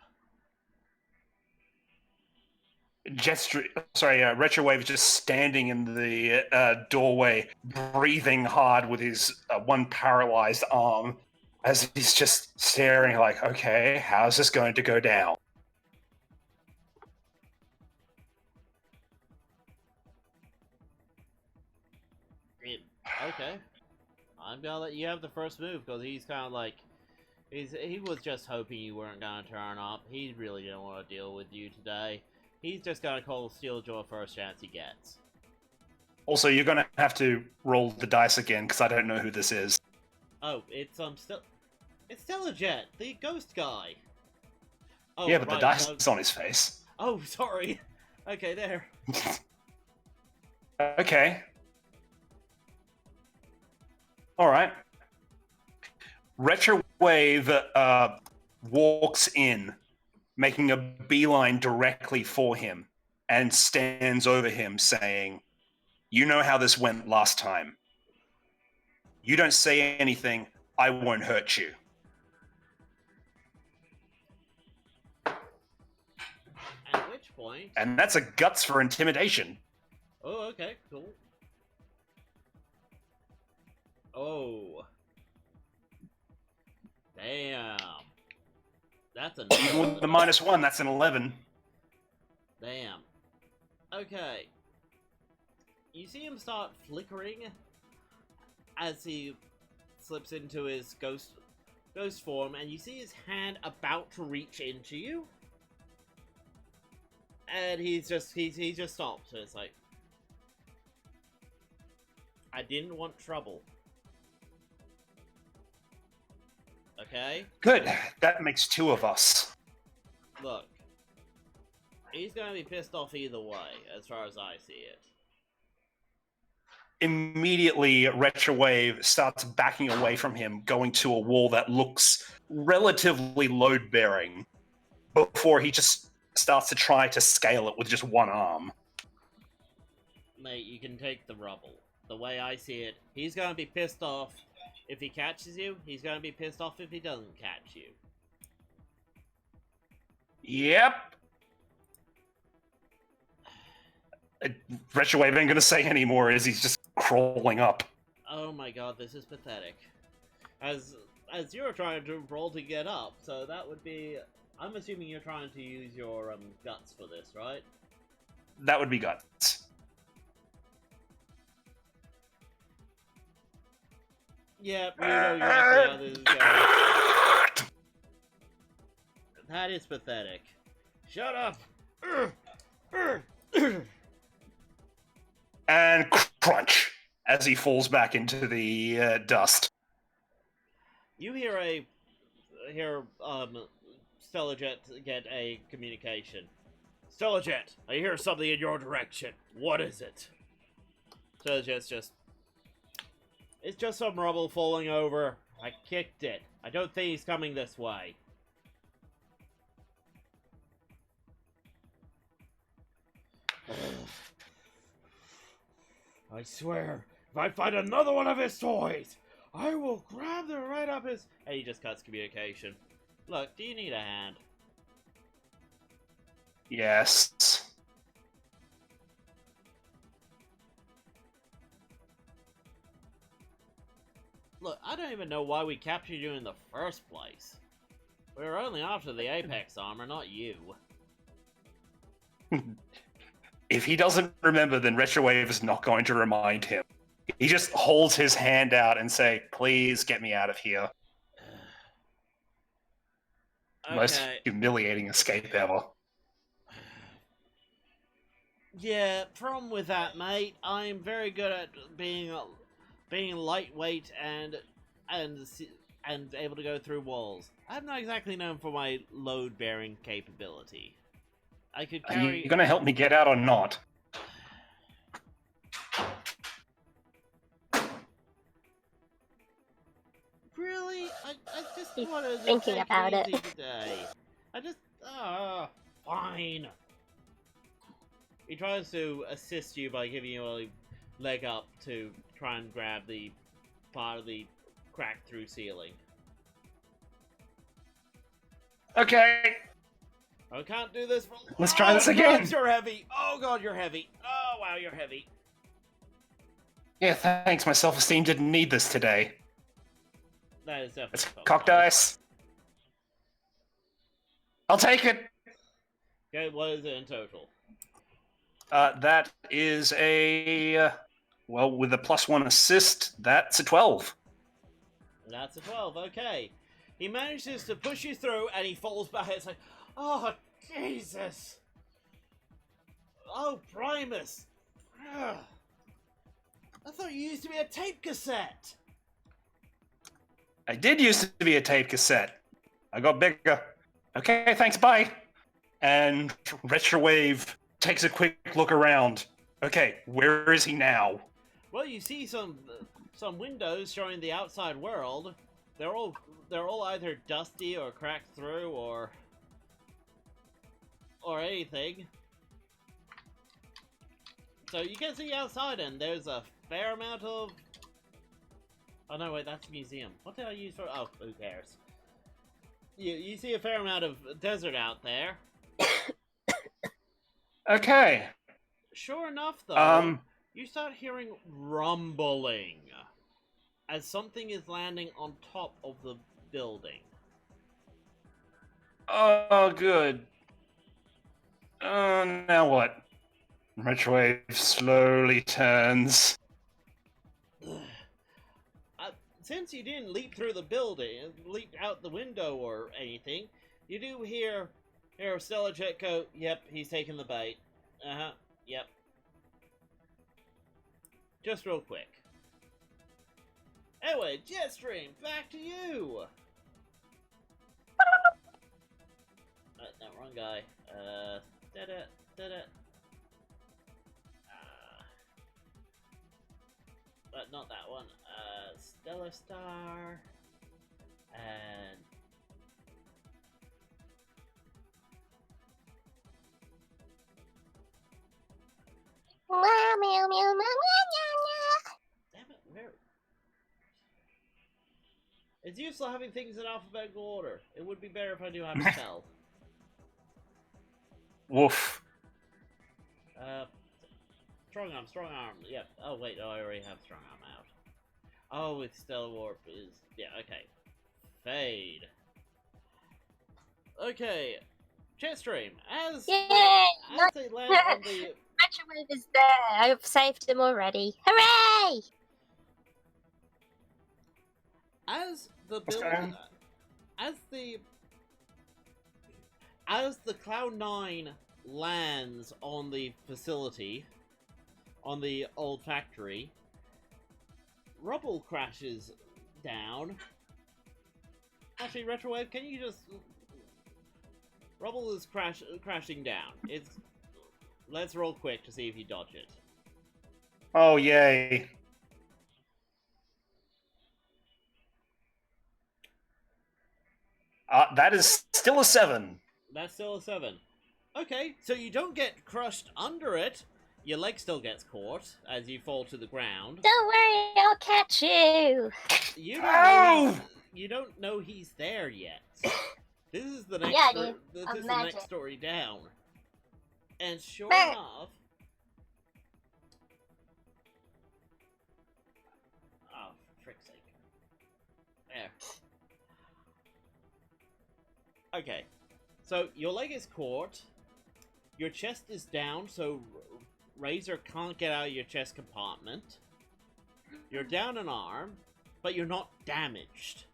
RetroWave is just standing in the doorway, breathing hard with his one paralyzed arm, as he's just staring like, okay, how's this going to go down? Okay. I'm gonna let you have the first move, because he's kind of like... He was just hoping you weren't gonna turn up. He really didn't want to deal with you today. He's just gonna call Steeljaw first chance he gets. Also, you're going to have to roll the dice again, because I don't know who this is. Oh, it's Steeljaw, the ghost guy. Oh, Yeah, but the right, dice no. is on his face. Oh, sorry. Okay, there. Okay. Alright. RetroWave walks in, making a beeline directly for him, and stands over him saying, "You know how this went last time. You don't say anything, I won't hurt you." At which point... And that's a guts for intimidation. Oh, okay, cool. Oh. Damn. That's a... Even with the -1, that's an 11. Damn. Okay. You see him start flickering as he slips into his ghost form, and you see his hand about to reach into you. And he just stops. It's like, I didn't want trouble. Okay? Good. That makes 2 of us. Look. He's gonna be pissed off either way, as far as I see it. Immediately, RetroWave starts backing away from him, going to a wall that looks relatively load-bearing, before he just starts to try to scale it with just one arm. Mate, you can take the rubble. The way I see it, he's gonna be pissed off if he catches you, he's gonna be pissed off if he doesn't catch you. Yep. RetroWave ain't gonna say anymore as he's just crawling up. Oh my god, this is pathetic. As you're trying to roll to get up, so that would be... I'm assuming you're trying to use your guts for this, right? That would be guts. Yep, you know exactly how this is going. That is pathetic. Shut up! And crunch as he falls back into the dust. You hear Steeljaw get a communication. Steeljaw, I hear something in your direction. What is it? Steeljaw's just... It's just some rubble falling over. I kicked it. I don't think he's coming this way. I swear, if I find another one of his toys, I will grab them right up his... And he just cuts communication. Look, do you need a hand? Yes. Look, I don't even know why we captured you in the first place. We were only after the Apex armor, not you. If he doesn't remember, then RetroWave is not going to remind him. He just holds his hand out and say, "Please get me out of here." Most Okay. humiliating escape ever. Yeah, problem with that, mate. I'm very good at being lightweight and able to go through walls. I'm not exactly known for my load-bearing capability. I could Are carry. you gonna help me get out or not? Really? I just He's want to thinking take about it it. easy today. I just. Fine. He tries to assist you by giving you a leg up to try and grab the part of the crack through ceiling. Okay. I can't do this. Let's try this again. God, you're heavy. Oh god, you're heavy. Oh wow, you're heavy. Yeah, thanks. My self-esteem didn't need this today. That is definitely. Let's cock dice. I'll take it. Okay, what is it in total? That is a well, with a +1 assist, that's a 12. That's a 12. Okay, he manages to push you through, and he falls back. It's like, oh Jesus! Oh Primus! Ugh. I thought you used to be a tape cassette. I did used to be a tape cassette. I got bigger. Okay, thanks, bye. And RetroWave takes a quick look around. Okay, where is he now? Well, you see some windows showing the outside world. They're all either dusty or cracked through or anything. So you can see outside, and there's a fair amount of. Oh no, wait, that's a museum. What did I use for? Oh, who cares? You see a fair amount of desert out there. Okay. Sure enough, though, you start hearing rumbling as something is landing on top of the building. Oh, good. Now what? RetroWave slowly turns. Since you didn't leap through the building, leap out the window or anything, you do hear Steeljaw go, yep, he's taking the bait. Uh-huh, yep. Just real quick. Anyway, JetStream, back to you! No, wrong guy. But not that one. Stellar Star. And... Damn it, where? It's useful having things in alphabetical order. It would be better if I knew how to spell. Woof. Strong arm, yep. Oh wait, I already have strong arm out. Oh, with Stellar Warp is... yeah, okay. Fade. Okay. JetStream, as Yay! they land on the... RetroWave is there. I've saved him already. Hooray! As the building... As the Cloud9 lands on the facility, on the old factory, rubble crashes down. Actually, RetroWave, can you just... Rubble is crashing down. It's... Let's roll quick to see if you dodge it. Oh, yay. That is still a 7. That's still a 7. Okay, so you don't get crushed under it. Your leg still gets caught as you fall to the ground. Don't worry, I'll catch you. You don't know he's there yet. This is the next. Yeah, this is the magic. next story down. And sure Bah. enough. Oh, for frick's sake! There. Okay, so your leg is caught. Your chest is down, so Razor can't get out of your chest compartment. You're down an arm, but you're not damaged.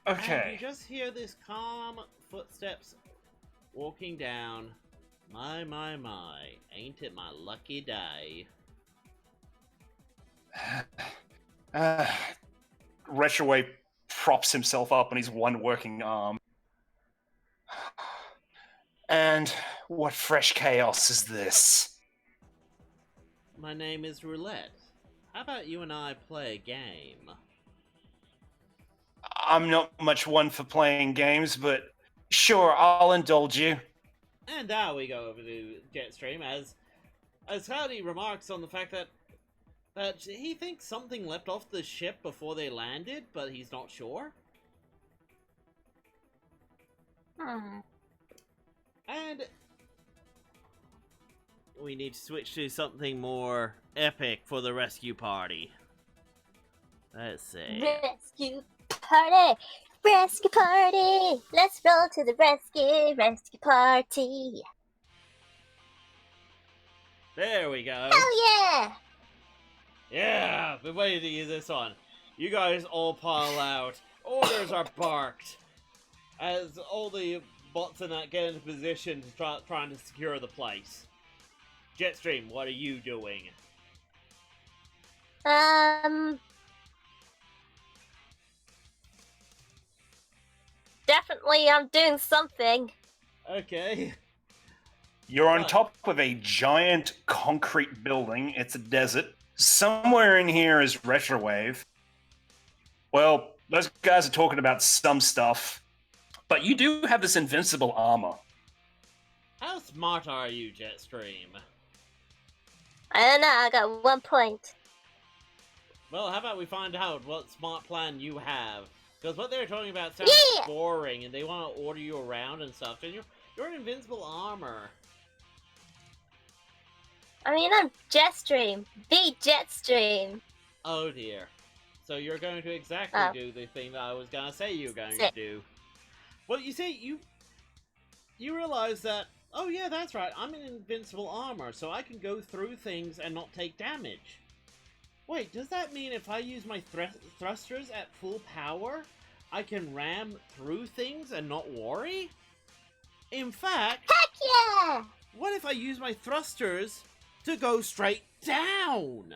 And you Okay. just hear this calm footsteps walking down. My, ain't it my lucky day? RetroWave props himself up on his one working arm. And what fresh chaos is this? My name is Roulette. How about you and I play a game? I'm not much one for playing games, but sure, I'll indulge you. And now we go over to JetStream as Howdy remarks on the fact that he thinks something left off the ship before they landed, but he's not sure. And we need to switch to something more epic for the rescue party. Let's see. Rescue party! Rescue party! Let's roll to the rescue party! There we go. Hell yeah! Yeah, been waiting to use this one. You guys all pile out. Orders are barked. As all the bots in that get into position to trying to secure the place. JetStream, what are you doing? Definitely I'm doing something. Okay. You're on What? top of a giant concrete building. It's a desert. Somewhere in here is RetroWave. Well, those guys are talking about some stuff. But you do have this invincible armor. How smart are you, JetStream? I don't know, I got 1 point. Well, how about we find out what smart plan you have? Because what they're talking about sounds Yeah! boring, and they want to order you around and stuff. And you're in invincible armor. I mean, I'm JetStream. The JetStream. Oh dear. So you're going to exactly do the thing that I was going to say you were going to do. Well, you see, you realize that, oh yeah, that's right, I'm in invincible armor, so I can go through things and not take damage. Wait, does that mean if I use my thrusters at full power, I can ram through things and not worry? In fact, Heck yeah! what if I use my thrusters to go straight down?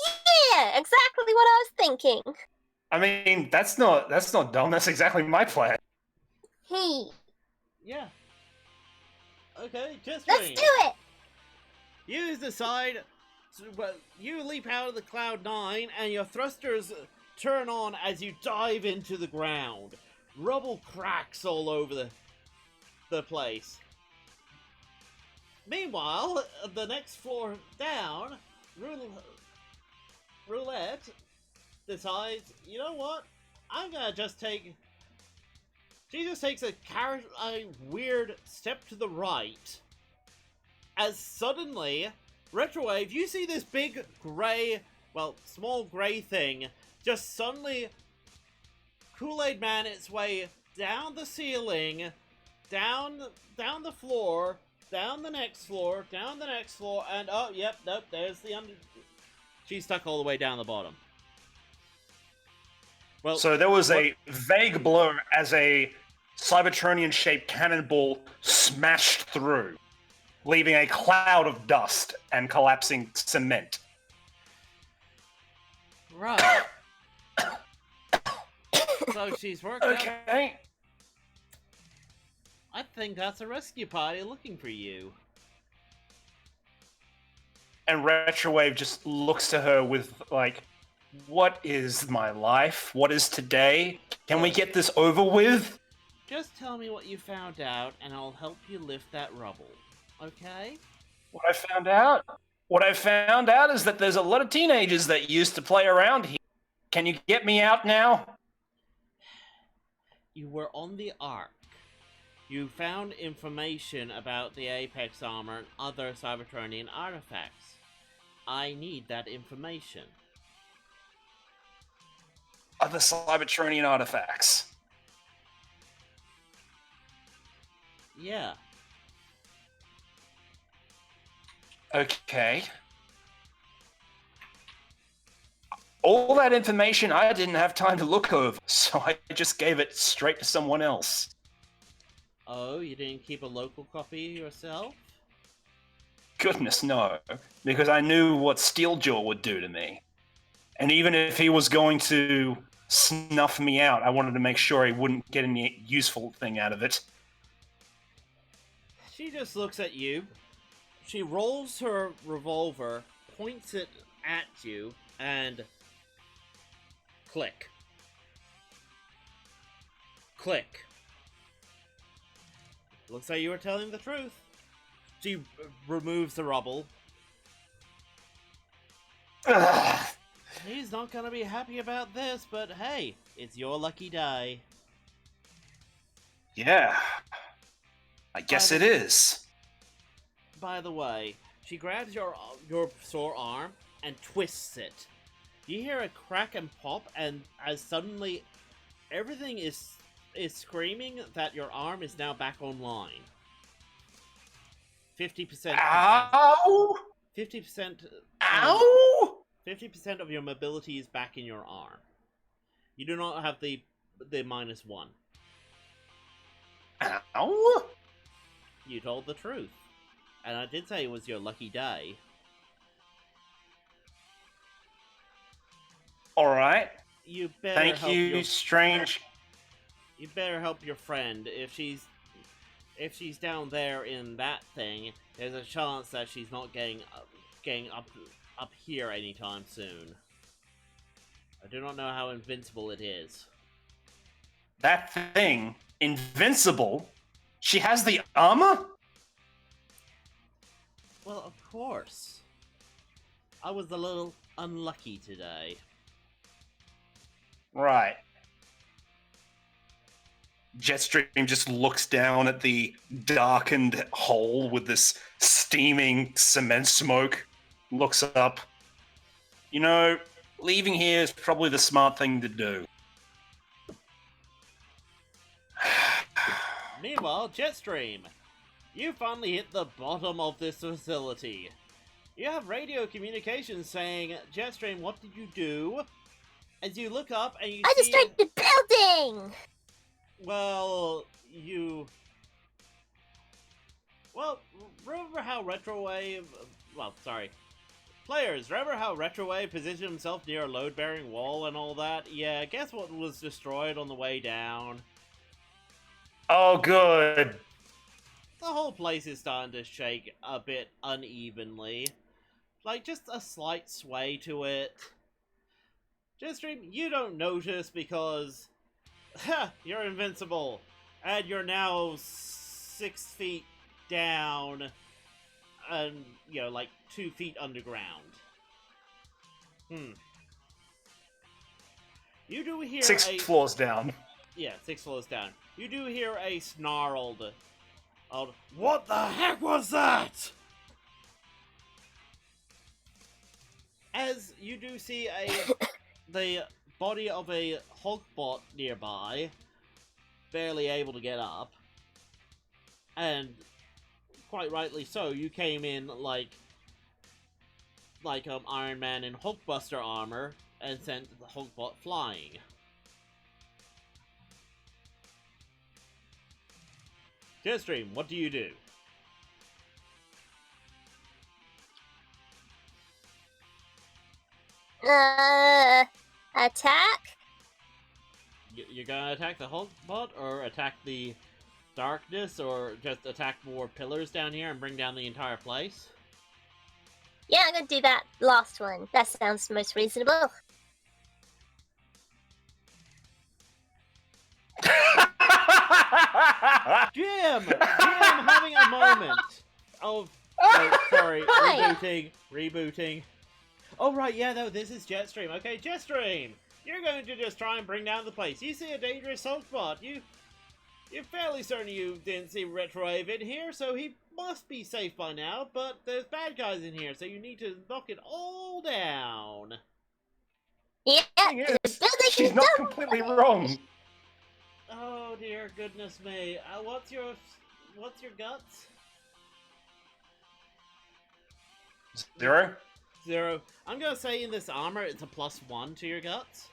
Yeah, exactly what I was thinking. I mean, that's not dumb. That's exactly my plan. Hey, Yeah. Okay, just let's do it! You decide. Well, you leap out of the Cloud-9, and your thrusters turn on as you dive into the ground. Rubble cracks all over the place. Meanwhile, the next floor down, Roulette decides, you know what? I'm gonna just take. She just takes a weird step to the right. As suddenly, RetroWave, you see this big gray, well, small gray thing just suddenly Kool-Aid Man its way down the ceiling, down the floor, down the next floor, down the next floor, and oh, yep, nope, there's the under. She's stuck all the way down the bottom. Well, So there was a vague blur as a Cybertronian-shaped cannonball smashed through, leaving a cloud of dust and collapsing cement. right. So she's worked out. Okay. I think that's a rescue party looking for you. And RetroWave just looks to her with, like, what is my life? What is today? Can we get this over with? Just tell me what you found out, and I'll help you lift that rubble. Okay? What I found out? What I found out is that there's a lot of teenagers that used to play around here. Can you get me out now? You were on the Ark. You found information about the Apex armor and other Cybertronian artifacts. I need that information. Other Cybertronian artifacts. Yeah. Okay. All that information I didn't have time to look over, so I just gave it straight to someone else. Oh, you didn't keep a local copy yourself? Goodness, no. Because I knew what Steeljaw would do to me. And even if he was going to snuff me out, I wanted to make sure he wouldn't get any useful thing out of it. She just looks at you. She rolls her revolver, points it at you, and click. Click. Looks like you were telling the truth. She removes the rubble. Ugh. He's not gonna be happy about this, but hey, it's your lucky day. Yeah. I guess it is. By the way, she grabs your sore arm and twists it. You hear a crack and pop, and as suddenly everything is screaming that your arm is now back online. 50%. Ow! 50%. Ow! 50% of your mobility is back in your arm. You do not have the -1. Ow! You told the truth. And I did say it was your lucky day. Alright. You better Thank help you, strange. You better help your friend. If she's down there in that thing, there's a chance that she's not getting up here anytime soon. I do not know how invincible it is. That thing, invincible? She has the armor? Well, of course. I was a little unlucky today. Right. JetStream just looks down at the darkened hole with this steaming cement smoke, looks up. You know, leaving here is probably the smart thing to do. Meanwhile, JetStream, you finally hit the bottom of this facility. You have radio communications saying, JetStream, what did you do? As you look up and you I see... destroyed the building! Well, Well, remember how RetroWave... Well, sorry. Players, remember how RetroWave positioned himself near a load-bearing wall and all that? Yeah, guess what was destroyed on the way down? Oh, good. The whole place is starting to shake a bit unevenly. Like, just a slight sway to it. JetStream, you don't notice because... Ha! You're invincible! And you're now 6 feet down and, like 2 feet underground. You do hear Six floors down. Yeah, 6 floors down. You do hear a snarled... What the heck was that? As you do see the body of a Hulkbot nearby, barely able to get up, and quite rightly so, you came in like Iron Man in Hulkbuster armor and sent the Hulkbot flying. JetStream, what do you do? Attack? You're gonna attack the Hulkbot, or attack the darkness, or just attack more pillars down here and bring down the entire place? Yeah, I'm gonna do that last one. That sounds most reasonable. Jim, having a moment. Oh, sorry. Hi. Rebooting. Oh, right, yeah, no, this is JetStream. Okay, JetStream, you're going to just try and bring down the place. You see a dangerous Hulkbot. You're fairly certain you didn't see RetroWave in here, so he must be safe by now, but there's bad guys in here, so you need to knock it all down. Yeah, Thing is, she's not completely wrong. Oh, dear goodness me. What's your guts? 0? 0. I'm gonna say in this armor, it's a +1 to your guts.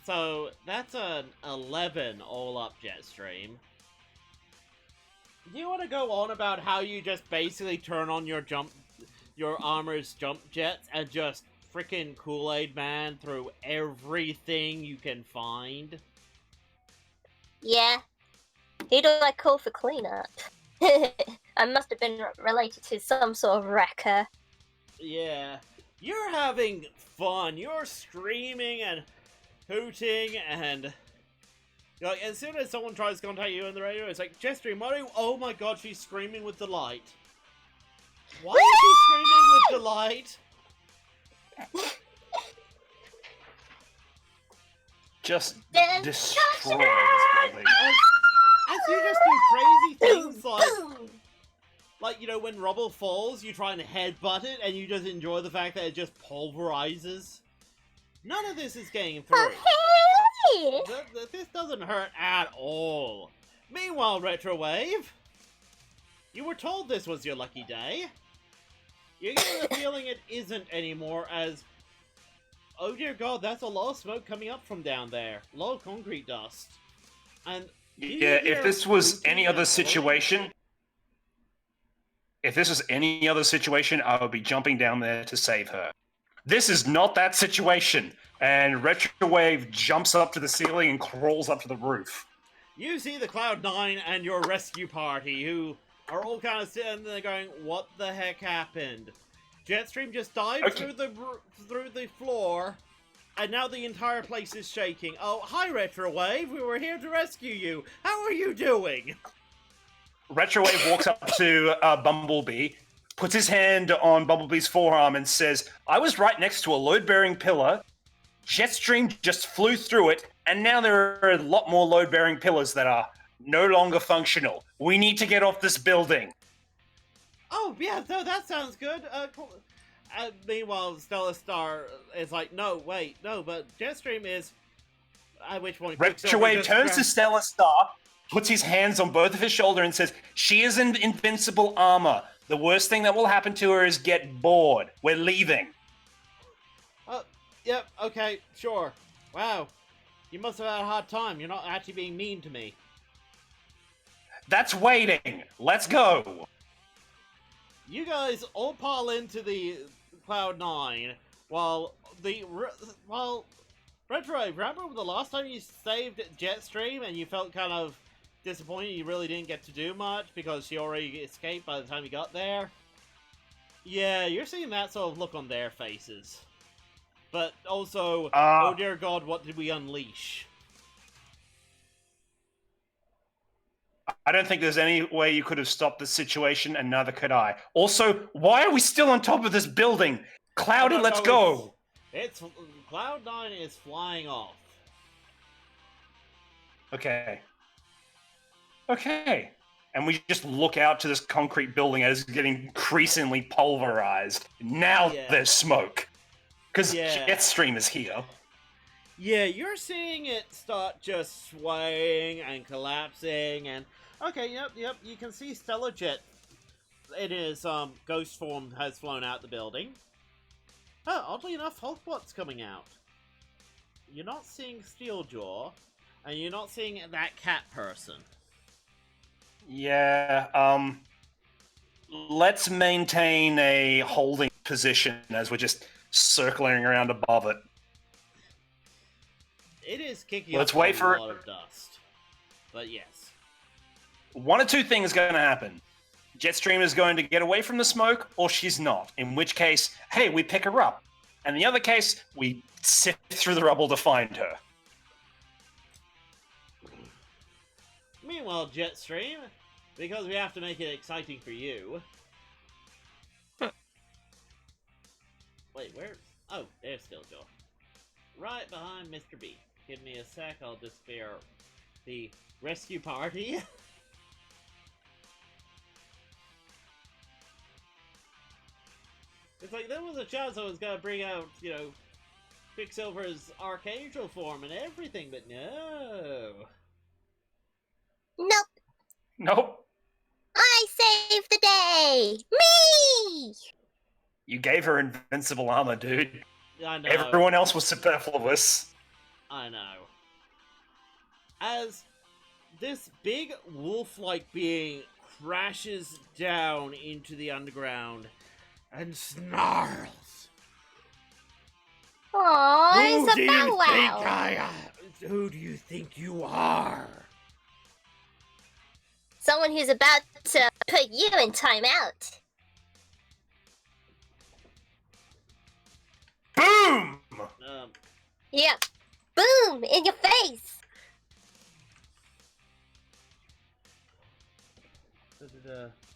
So that's an 11 all up, JetStream. Do you want to go on about how you just basically turn on your armor's jump jets and just freaking Kool-Aid Man through everything you can find? Yeah. Who do I call for cleanup? I must have been related to some sort of wrecker. Yeah. You're having fun. You're screaming and hooting and... Like, as soon as someone tries to contact you on the radio, it's like, JetStream, what are you... Oh my god, she's screaming with delight. Why is she screaming with delight? Just Then destroy this building. As you just do crazy things like, you know, when rubble falls, you try and headbutt it, and you just enjoy the fact that it just pulverizes. None of this is getting through. This doesn't hurt at all. Meanwhile, RetroWave, you were told this was your lucky day. You're getting the feeling it isn't anymore as... Oh dear god, that's a lot of smoke coming up from down there. A lot of concrete dust. And... Yeah, if this was any other situation... If this was any other situation, I would be jumping down there to save her. This is not that situation. And RetroWave jumps up to the ceiling and crawls up to the roof. You see the Cloud9 and your rescue party, who are all kind of sitting there going, what the heck happened? JetStream just dived through the floor, and now the entire place is shaking. Oh, hi RetroWave, we were here to rescue you. How are you doing? RetroWave walks up to Bumblebee, puts his hand on Bumblebee's forearm and says, I was right next to a load-bearing pillar. JetStream just flew through it, and now there are a lot more load-bearing pillars that are no longer functional. We need to get off this building. Oh, yeah, no, that sounds good. Meanwhile, Stellar Star is like, no, wait, no, but JetStream is... At which point... RetroWave turns to Stellar Star, puts his hands on both of his shoulder and says, she is in invincible armor. The worst thing that will happen to her is get bored. We're leaving. Yep, okay, sure. Wow. You must have had a hard time. You're not actually being mean to me. That's waiting. Let's go. You guys all pile into the Cloud9 while RetroWave, remember the last time you saved JetStream and you felt kind of disappointed you really didn't get to do much because she already escaped by the time you got there? Yeah, you're seeing that sort of look on their faces. But also, oh dear god, what did we unleash? I don't think there's any way you could have stopped the situation, and neither could I. Also, why are we still on top of this building? Cloudy, let's go! It's Cloud9 is flying off. Okay. Okay. And we just look out to this concrete building as it's getting increasingly pulverized. Now there's smoke. Because JetStream is here. Yeah, you're seeing it start just swaying and collapsing, and... Okay, yep, you can see Stellar Jet in his, ghost form has flown out the building. Oh, oddly enough, Hulkbot's coming out. You're not seeing Steeljaw, and you're not seeing that cat person. Yeah, let's maintain a holding position as we're just circling around above it. It is kicking Let's up wait a for lot of dust. But yes. One of two things is going to happen. JetStream is going to get away from the smoke, or she's not. In which case, hey, we pick her up. And in the other case, we sift through the rubble to find her. Meanwhile, JetStream, because we have to make it exciting for you... Wait, where? Oh, there's Steeljaw. Right behind Mr. B. Give me a sec, I'll just spare the rescue party. It's like, there was a chance I was gonna bring out, you know, Quicksilver's Archangel form and everything, but no. Nope. Nope. I saved the day! Me! You gave her invincible armor, dude. I know. Everyone else was superfluous. I know. As this big wolf-like being crashes down into the underground and snarls. Aww, it's a bow wow. Who do you think you are? Someone who's about to put you in timeout. Boom! Yep. Boom! In your face!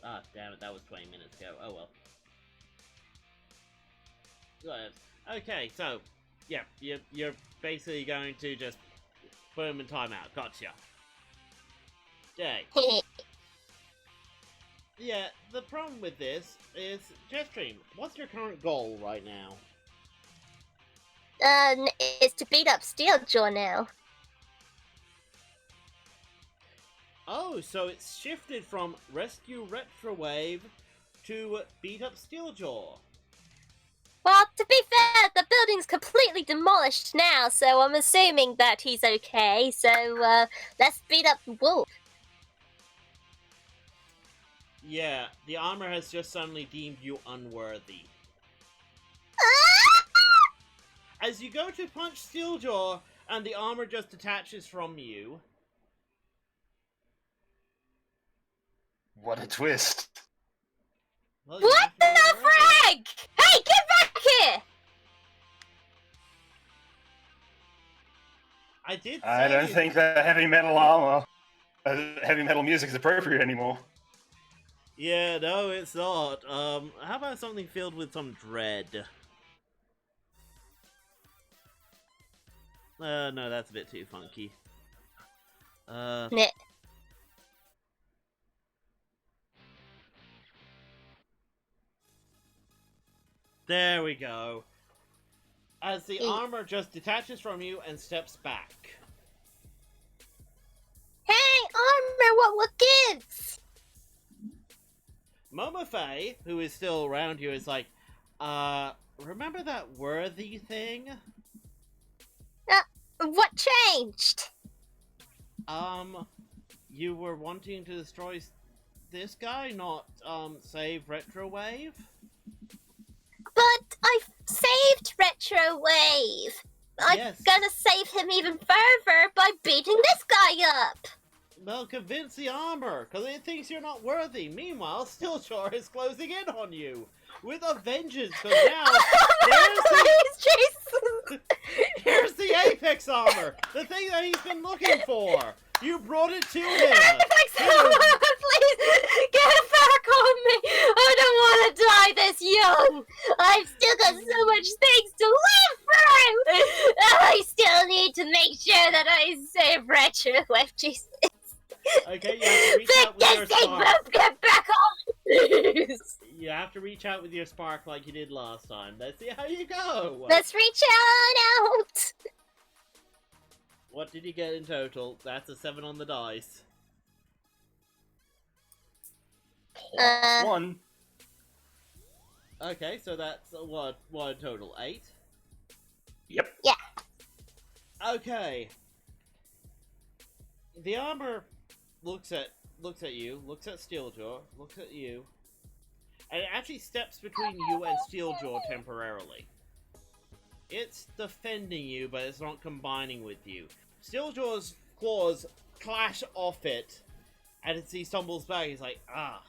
Ah, damn it, that was 20 minutes ago. Oh well. Okay, so, yeah, you're basically going to just put him in timeout. Gotcha. Okay. Yeah, the problem with this is, JetStream, what's your current goal right now? It's to beat up Steeljaw now. Oh, so it's shifted from rescue RetroWave to beat up Steeljaw. Well, to be fair, the building's completely demolished now, so I'm assuming that he's okay. So, let's beat up the wolf. Yeah, the armor has just suddenly deemed you unworthy. As you go to punch Steeljaw, and the armor just detaches from you. What a twist. Well, you What have to the be worthy. frag? Hey, get back here! I did say I don't think that heavy metal armor, heavy metal music is appropriate anymore. Yeah, no, it's not. How about something filled with some dread? No, that's a bit too funky. Nah. There we go. As the Hey. armor just detaches from you and steps back. Hey, armor, what gives? Momofei, who is still around you, is like, remember that worthy thing? What changed? You were wanting to destroy this guy, not, save RetroWave? But I saved RetroWave. I'm Yes. gonna save him even further by beating this guy up. Well, convince the armor, because it thinks you're not worthy. Meanwhile, Steeljaw is closing in on you with a vengeance, because now Please, Jason. here's the Apex armor, the thing that he's been looking for. You brought it to him. Apex armor, please get it back on me. I don't want to die this young. I've still got so much things to live through. I still need to make sure that I save RetroWave. Jesus. Okay, you have to reach out with your spark. Get back on, please. You have to reach out with your spark like you did last time. Let's see how you go. Let's reach out. What did you get in total? That's a 7 on the dice. One. Okay, so that's what in total? 8? Yep. Yeah. Okay. The armor looks at you, looks at Steeljaw, looks at you, and it actually steps between you and Steeljaw temporarily. It's defending you, but it's not combining with you. Steeljaw's claws clash off it, and as he stumbles back, he's like, ah.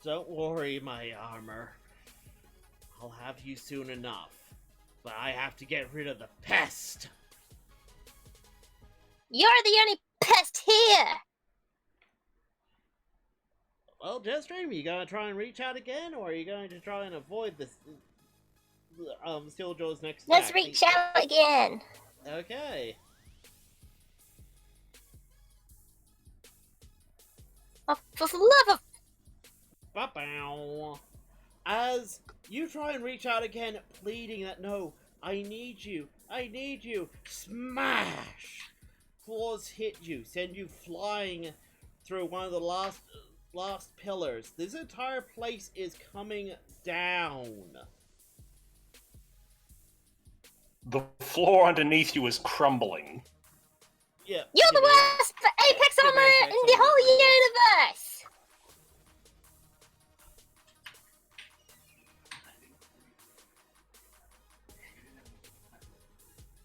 Don't worry, my armor. I'll have you soon enough. But I have to get rid of the pest! You're the only pest here. Well, JetStream, are you going to try and reach out again, or are you going to try and avoid this, Steeljaw's next attack? Let's reach out again. Okay. Oh, for the love of... Ba-bow. As you try and reach out again, pleading that, no, I need you, smash! Claws hit you, send you flying through one of the last pillars. This entire place is coming down. The floor underneath you is crumbling. Yeah. You're the worst Apex Give armor Apex in the armor. whole universe!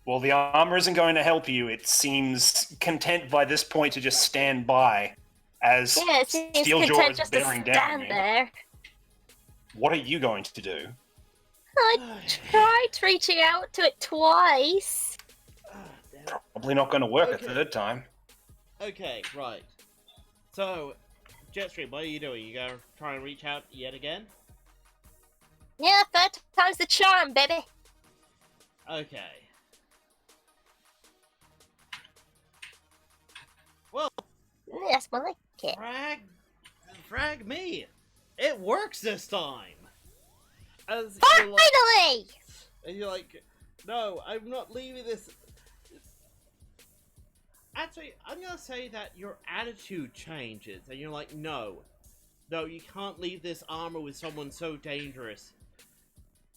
Well, the armor isn't going to help you. It seems content by this point to just stand by as Yeah, it seems Steeljaw content is just to bearing down stand you. there. What are you going to do? I tried reaching out to it twice. Damn it. Probably not going to work Okay. a third time. Okay, right. So, JetStream, what are you doing? You gonna try and reach out yet again? Yeah, third time's the charm, baby. Okay. Well, That's more like it. frag me. It works this time. As Finally! you're like, no, I'm not leaving this. Actually, I'm gonna say that your attitude changes, and you're like, no, you can't leave this armor with someone so dangerous.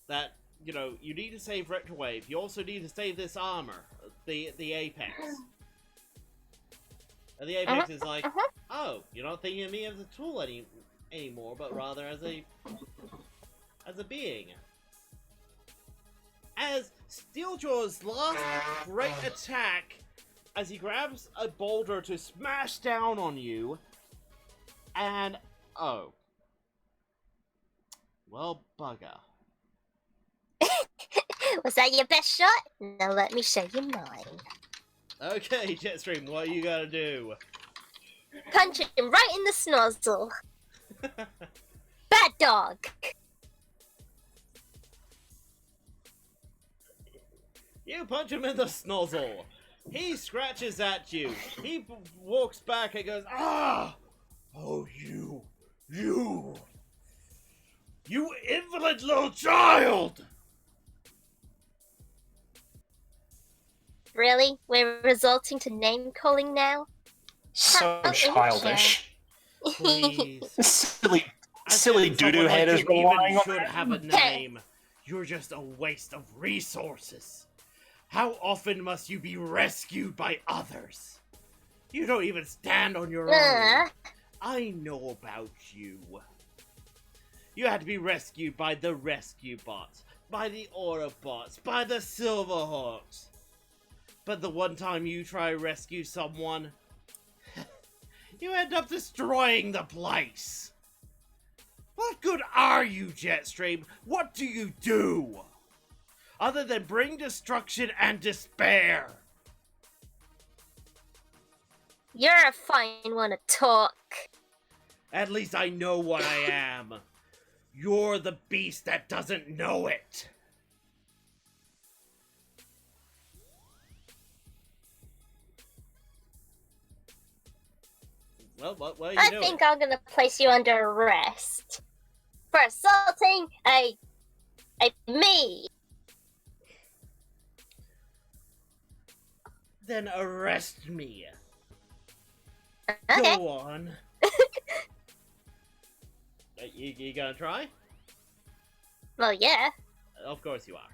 That, you know, you need to save RetroWave. You also need to save this armor, the Apex. And the Apex is like, oh, you're not thinking of me as a tool anymore, but rather as a being. As Steeljaw's last great attack, as he grabs a boulder to smash down on you, and oh, well, bugger. Was that your best shot? Now let me show you mine. Okay, JetStream, what are you gonna do? Punch him right in the snozzle. Bad dog. You punch him in the snozzle. He scratches at you. He walks back and goes, ah! Oh, you invalid little child! Really? We're resorting to name calling now? So How childish. Please. Silly doo-doo head is you relying even on should that. have a name. You're just a waste of resources. How often must you be rescued by others? You don't even stand on your own. I know about you. You had to be rescued by the rescue bots, by the aura bots, by the Silverhawks. But the one time you try to rescue someone, you end up destroying the place. What good are you, JetStream? What do you do? Other than bring destruction and despair. You're a fine one to talk. At least I know what I am. You're the beast that doesn't know it. Well, what are you I doing? think I'm gonna place you under arrest for assaulting a me. Then arrest me. Okay. Go on. You gonna try? Well, yeah. Of course you are.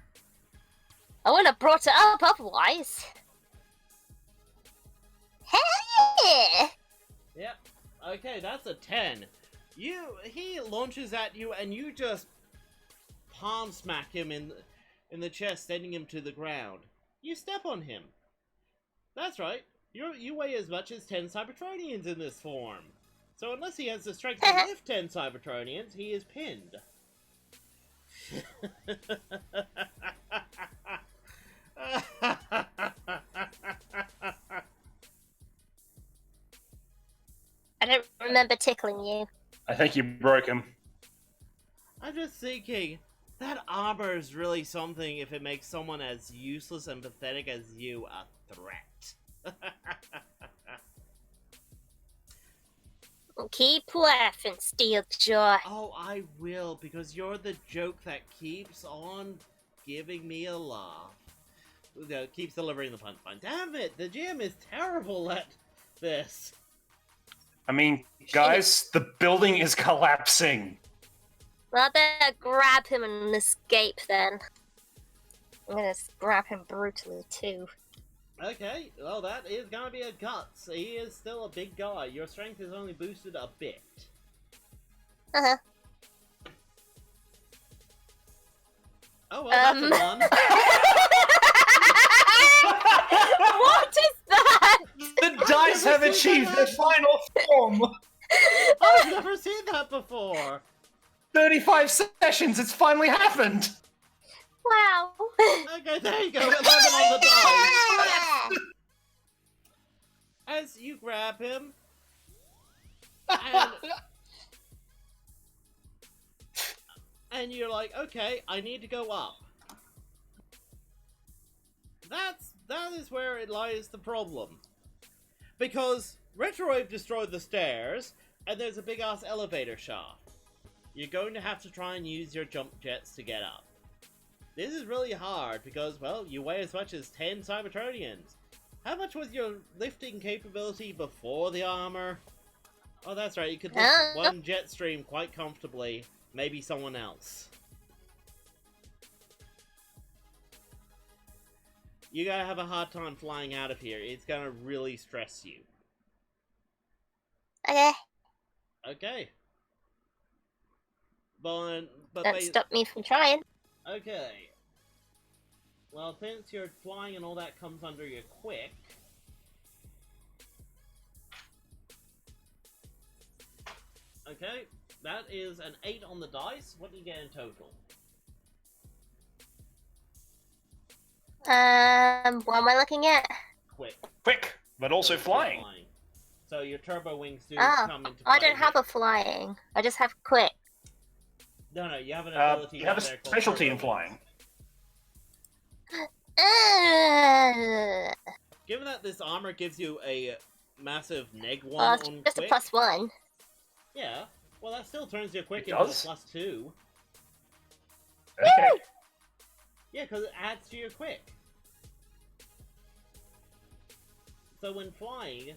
I wouldn't have brought it up otherwise. Hell yeah! Yep. Okay, that's a 10. He launches at you and you just palm smack him in the chest, sending him to the ground. You step on him. That's right. You weigh as much as 10 Cybertronians in this form. So unless he has the strength to lift 10 Cybertronians, he is pinned. I don't remember tickling you. I think you broke him. I'm just thinking, that armor is really something if it makes someone as useless and pathetic as you a threat. Keep laughing, Steeljaw. Oh, I will, because you're the joke that keeps on giving me a laugh. Keeps delivering the punchline. Damn it, the GM is terrible at this. I mean, guys, the building is collapsing. Well, I better grab him and escape then. I'm gonna grab him brutally too. Okay, well that is gonna be a guts. He is still a big guy. Your strength is only boosted a bit. Uh-huh. Oh well, that's a one. What is that? The dice have achieved their final form. I've never seen that before. 35 sessions, it's finally happened. Wow. Okay, there you go. 11 on the dice. As you grab him, and you're like, okay, I need to go up. That is where it lies the problem. Because RetroWave destroyed the stairs, and there's a big ass elevator shaft. You're going to have to try and use your jump jets to get up. This is really hard because, well, you weigh as much as 10 Cybertronians. How much was your lifting capability before the armor? Oh, that's right, you could lift one JetStream quite comfortably. Maybe someone else. You're gonna have a hard time flying out of here. It's gonna really stress you. Okay. Okay. But Don't stop me from trying. okay. Well, since you're flying and all that comes under your quick. Okay, that is an 8 on the dice. What do you get in total? What am I looking at? Quick. Quick, but also flying. So your turbo wings do come into play. I don't have a flying. I just have quick. No, you have an ability. You have a there called specialty turbo in flying. Given that this armor gives you a massive neg 1 Well, on just quick, a +1. yeah, well that still turns your quick It into a does? +2. Okay. Yeah, because it adds to your quick. So when flying,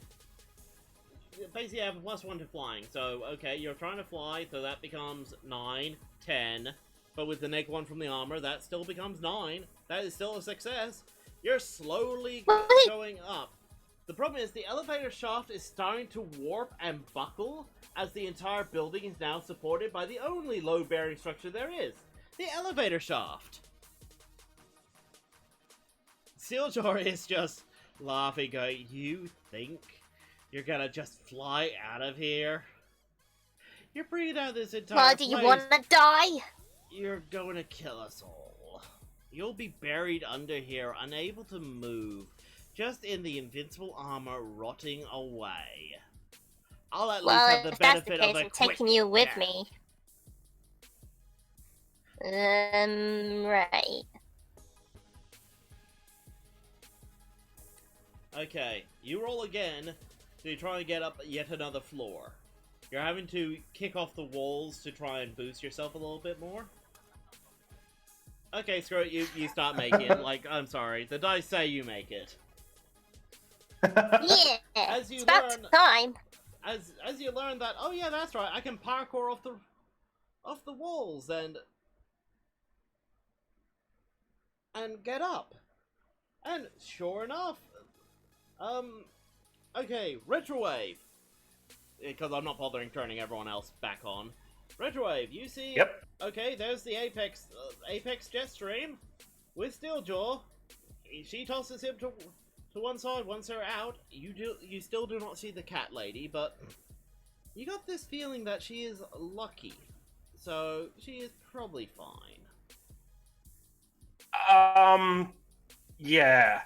basically you have a +1 to flying. So, okay, you're trying to fly, so that becomes 9, 10. But with the neg 1 from the armor, that still becomes 9. That is still a success. You're slowly going up. The problem is the elevator shaft is starting to warp and buckle as the entire building is now supported by the only load-bearing structure there is. The elevator shaft. Steeljaw is just laughing, going, you think you're gonna just fly out of here? You're bringing out this entire Well, do you want to die? You're going to kill us all. You'll be buried under here, unable to move, just in the invincible armor rotting away. I'll at least have the if that's the benefit case, of a I'm quick taking you with death. me. Right. Okay, you roll again to try and get up yet another floor. You're having to kick off the walls to try and boost yourself a little bit more. Okay, screw it, you start making it. Like, I'm sorry, the dice say you make it. Yeah, As you it's about learn- time. As you learn that, oh yeah, that's right, I can parkour off the walls and get up. And sure enough, okay, RetroWave. Because I'm not bothering turning everyone else back on. RetroWave, you see? Yep. Okay, there's the Apex JetStream with Steeljaw. She tosses him to one side once they're out. You still do not see the cat lady, but you got this feeling that she is lucky, so she is probably fine. Yeah.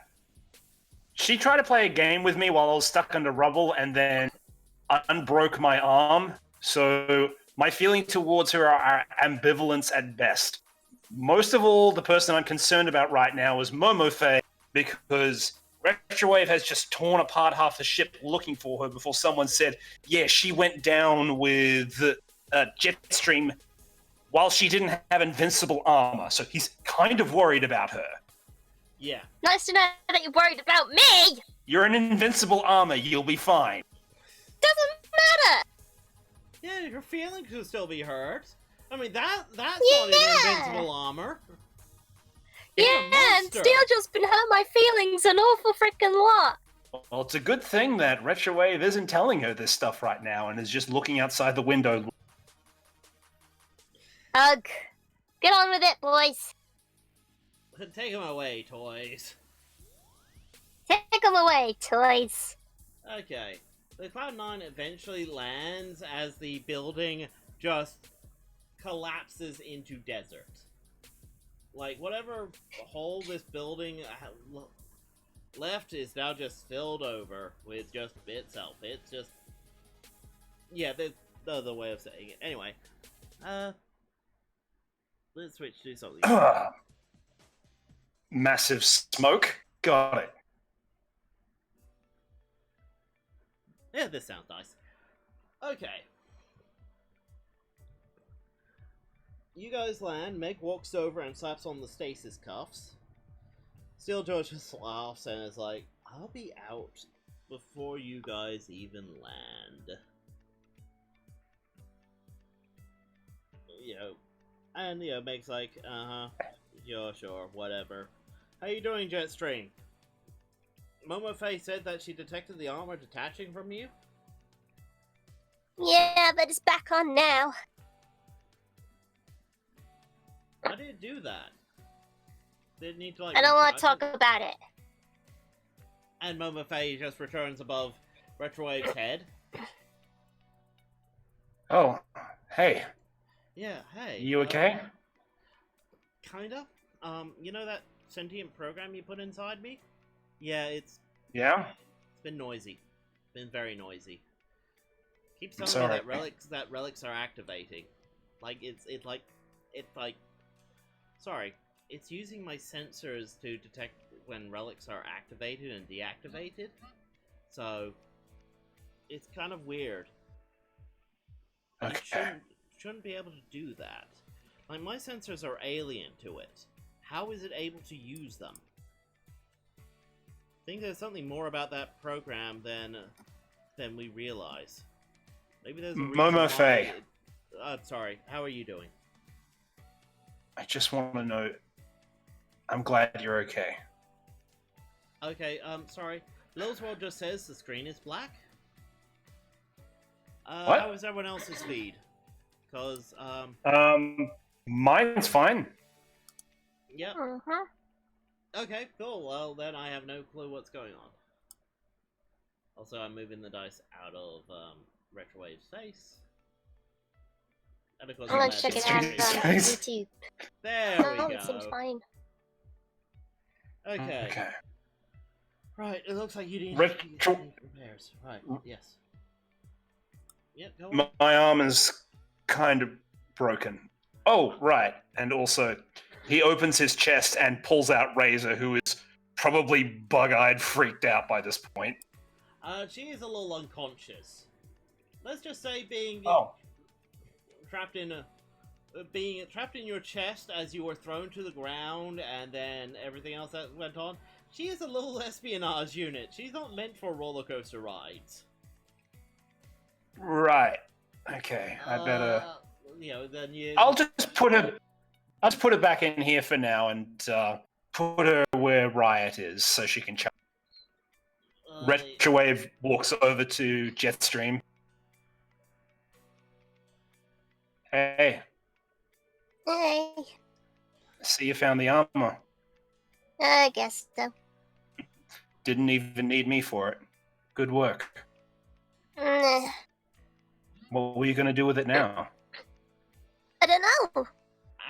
She tried to play a game with me while I was stuck under rubble and then unbroke my arm. So my feeling towards her are ambivalence at best. Most of all, the person I'm concerned about right now is Momofe, because RetroWave has just torn apart half the ship looking for her before someone said, yeah, she went down with JetStream while she didn't have invincible armor. So he's kind of worried about her. Yeah. Nice to know that you're worried about me! You're in invincible armor, you'll be fine. Doesn't Yeah, your feelings could still be hurt. I mean, that's not an invincible armor. You're a Yeah, and monster. Steeljaw's been hurt my feelings an awful freaking lot. Well, it's a good thing that RetroWave isn't telling her this stuff right now and is just looking outside the window. Ugh. Get on with it, boys. Take him away, toys. Take them away, toys. Okay. The Cloud9 eventually lands as the building just collapses into desert. Like, whatever hole this building left is now just filled over with just itself. It's just... Yeah, there's no other way of saying it. Anyway, let's switch to something. Massive smoke. Got it. Yeah, this sounds nice. Okay. You guys land, Meg walks over and slaps on the stasis cuffs. Steeljaw just laughs and is like, I'll be out before you guys even land. You know, and, you know, Meg's like, sure, whatever. How you doing, JetStream? Momo Faye said that she detected the armor detaching from you? Yeah, but it's back on now. How did it do that? Did it need to, like, I don't want to recharge talk it? about it. And Momo Faye just returns above RetroWave's head. Oh, hey. Yeah, hey. You okay? Kinda. You know that sentient program you put inside me? Yeah, it's Yeah? been noisy. Been very noisy. Keeps I'm telling me sorry. that relics are activating. Like it's like sorry. It's using my sensors to detect when relics are activated and deactivated. So it's kind of weird. It Okay. shouldn't be able to do that. Like, my sensors are alien to it. How is it able to use them? I think there's something more about that program than we realize. Maybe there's a reason Momo why Faye. sorry, how are you doing? I just want to know. I'm glad you're okay. Okay, sorry. Lil's World just says the screen is black. What? How is everyone else's feed? Because, Mine's fine. yep. Uh-huh. Okay, cool. Well, then I have no clue what's going on. Also, I'm moving the dice out of RetroWave's face. And of course, I'll I'm check it adding out on Jeez. the- YouTube. There No, we it seems go. fine. Okay. Okay. Right, it looks like you need Retro- repairs. Right, yes. Yep, go on. My arm is kind of broken. Oh, right. And also, he opens his chest and pulls out Razor, who is probably bug-eyed, freaked out by this point. She is a little unconscious. Let's just say being Oh. trapped in your chest as you were thrown to the ground, and then everything else that went on. She is a little espionage unit. She's not meant for roller coaster rides. Right. Okay. I better. You know, then you. I'll just put her back in here for now and put her where Riot is so she can chat. RetroWave walks over to JetStream. Hey, Hey, I see you found the armor. I guess so. Didn't even need me for it. Good work. Nah, What were you going to do with it now? I don't know.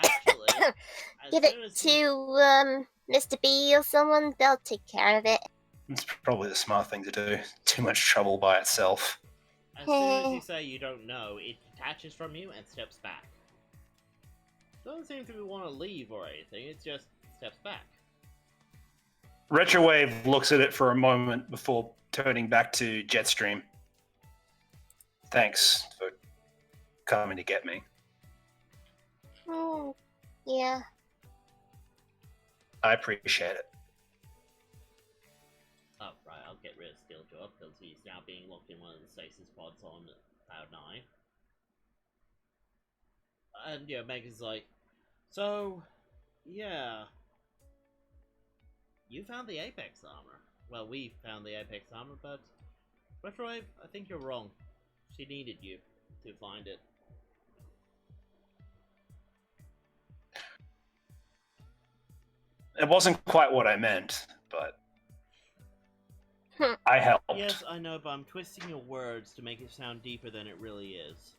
Actually, as Give soon it as you- to Mr. B or someone. They'll take care of it. It's probably the smart thing to do. Too much trouble by itself. As soon as you say you don't know, it detaches from you and steps back. Doesn't seem to want to leave or anything, it just steps back. RetroWave looks at it for a moment before turning back to JetStream. Thanks for coming to get me. Yeah. I appreciate it. Oh, right, I'll get rid of Steeljaw because he's now being locked in one of the stasis pods on Cloud9. And yeah, Megan's like, so, yeah, you found the Apex armor. Well, we found the Apex armor, but RetroWave, I think you're wrong. She needed you to find it. It wasn't quite what I meant, but I helped. Yes, I know, but I'm twisting your words to make it sound deeper than it really is.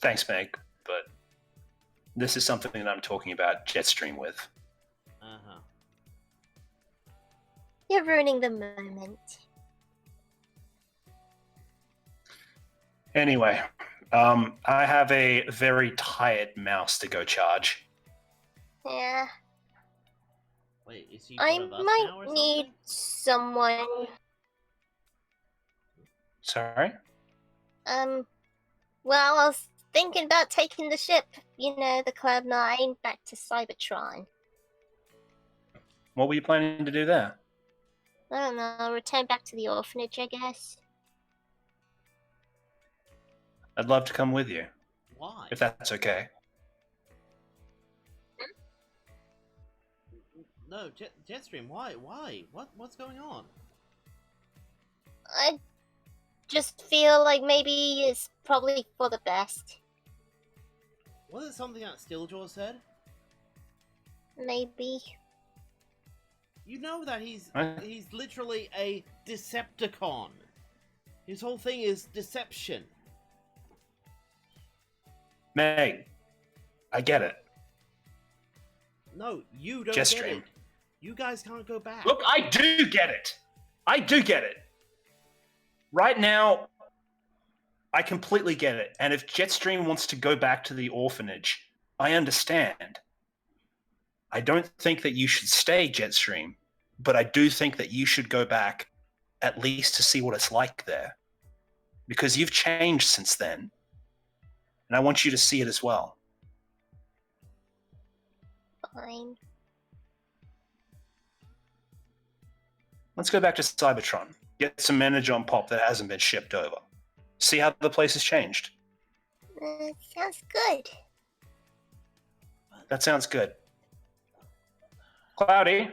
Thanks, Meg, but this is something that I'm talking about JetStream with. Uh-huh. You're ruining the moment. Anyway, I have a very tired mouse to go charge. Yeah. Wait, is he I one of us might now or need something? someone. Sorry? Well, I was thinking about taking the ship, the Cloud9, back to Cybertron. What were you planning to do there? I don't know, return back to the orphanage, I guess. I'd love to come with you, Why? if that's okay. No, JetStream, why? What's going on? I just feel like maybe it's probably for the best. Was it something that Steeljaw said? Maybe. You know that he's Huh? he's literally a Decepticon. His whole thing is deception. Meg, I get it. No, you don't JetStream. get it. You guys can't go back. Look, I do get it. I do get it. Right now, I completely get it. And if JetStream wants to go back to the orphanage, I understand. I don't think that you should stay, JetStream, but I do think that you should go back at least to see what it's like there. Because you've changed since then. And I want you to see it as well. Fine. Let's go back to Cybertron. Get some Energon pop that hasn't been shipped over. See how the place has changed. Sounds good. That sounds good. Cloudy?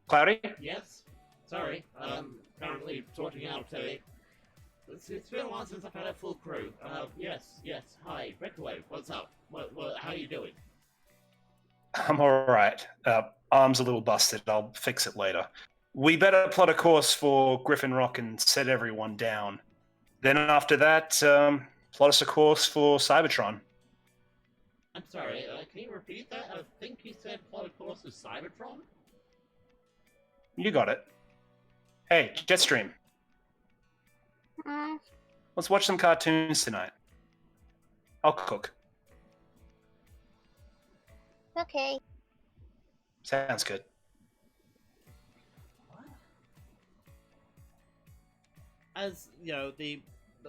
Cloudy? Yes? Sorry, currently sorting out a... It's been a while since I've had a full crew. Yes. Hi, RetroWave, what's up? How are you doing? I'm alright. Arm's a little busted. I'll fix it later. We better plot a course for Griffin Rock and set everyone down. Then after that, plot us a course for Cybertron. I'm sorry, can you repeat that? I think you said plot a course with Cybertron? You got it. Hey, JetStream. Mm, Let's watch some cartoons tonight. I'll cook. okay. Sounds good. As you know,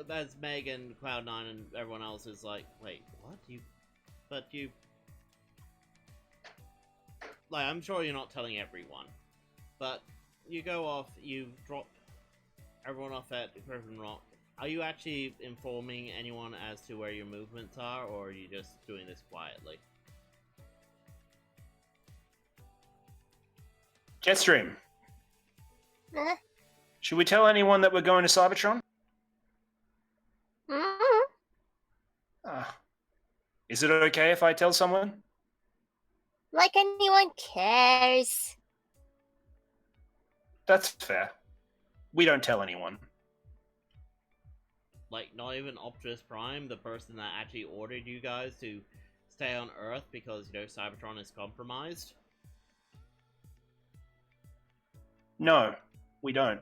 as Meg and Cloud9 and everyone else is like, wait, what? Like, I'm sure you're not telling everyone, but you go off, you drop everyone off at Griffin Rock. Are you actually informing anyone as to where your movements are, or are you just doing this quietly? JetStream, Uh, should we tell anyone that we're going to Cybertron? mm, Is it okay if I tell someone? like anyone cares. That's fair. We don't tell anyone. Like, not even Optimus Prime, the person that actually ordered you guys to stay on Earth because, Cybertron is compromised? No, we don't.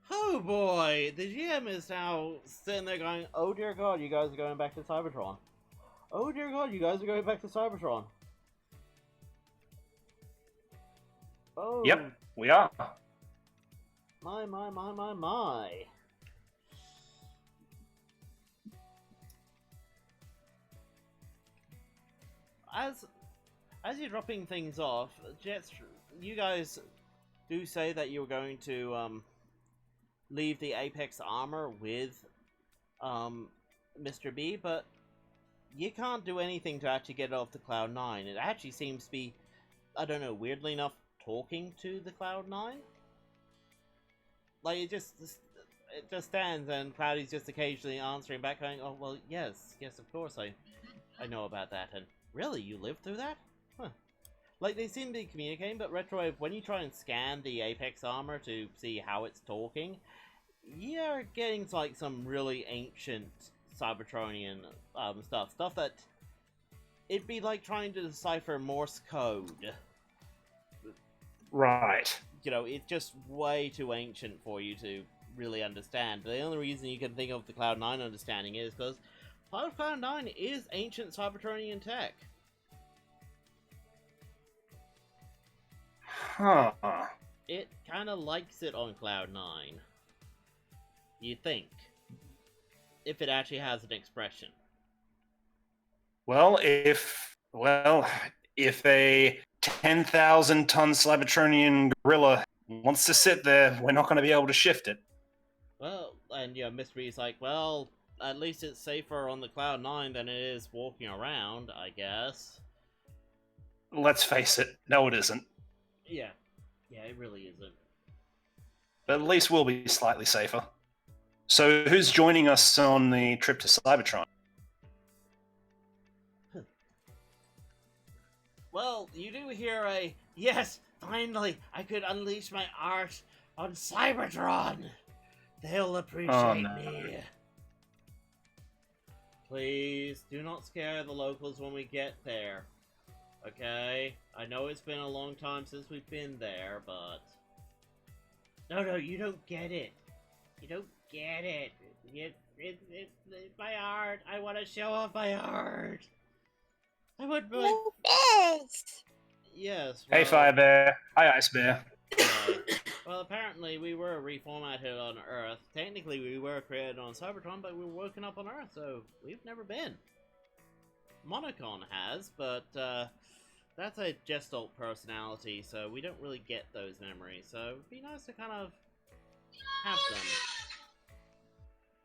Oh boy, the GM is now sitting there going, oh dear god, you guys are going back to Cybertron. Oh dear god, you guys are going back to Cybertron. Oh. Yep, we are. My. As you're dropping things off, you guys do say that you were going to leave the Apex armor with Mr. B, but you can't do anything to actually get it off the Cloud9. It actually seems to be, I don't know, weirdly enough, talking to the Cloud9. Like, it just stands, and Cloudy's just occasionally answering back, going, oh, well, yes, of course, I know about that, and really, you lived through that? Huh. Like, they seem to be communicating, but RetroWave, when you try and scan the Apex armor to see how it's talking, you're getting, like, some really ancient Cybertronian stuff that it'd be like trying to decipher Morse code. Right. You know, it's just way too ancient for you to really understand. The only reason you can think of the Cloud9 understanding is because part of Cloud9 is ancient Cybertronian tech. Huh. It kind of likes it on Cloud9. You think. If it actually has an expression. Well, if a 10,000-ton Cybertronian gorilla wants to sit there, we're not going to be able to shift it. Well, and Mr. B's like, well, at least it's safer on the Cloud9 than it is walking around, I guess. Let's face it, no it isn't. Yeah, it really isn't. But at least we'll be slightly safer. So who's joining us on the trip to Cybertron? Well, you do hear a, yes, finally, I could unleash my art on Cybertron. They'll appreciate me. Please, do not scare the locals when we get there. Okay? I know it's been a long time since we've been there, but... No, you don't get it. You don't get it. It's my art. I want to show off my art. I would like... Yes. Well, Hey, Fire Bear. Hi, Ice Bear. Well, apparently we were reformatted on Earth. Technically, we were created on Cybertron, but we were woken up on Earth, so we've never been. Monocon has, but that's a Gestalt personality, so we don't really get those memories. So it'd be nice to kind of have them.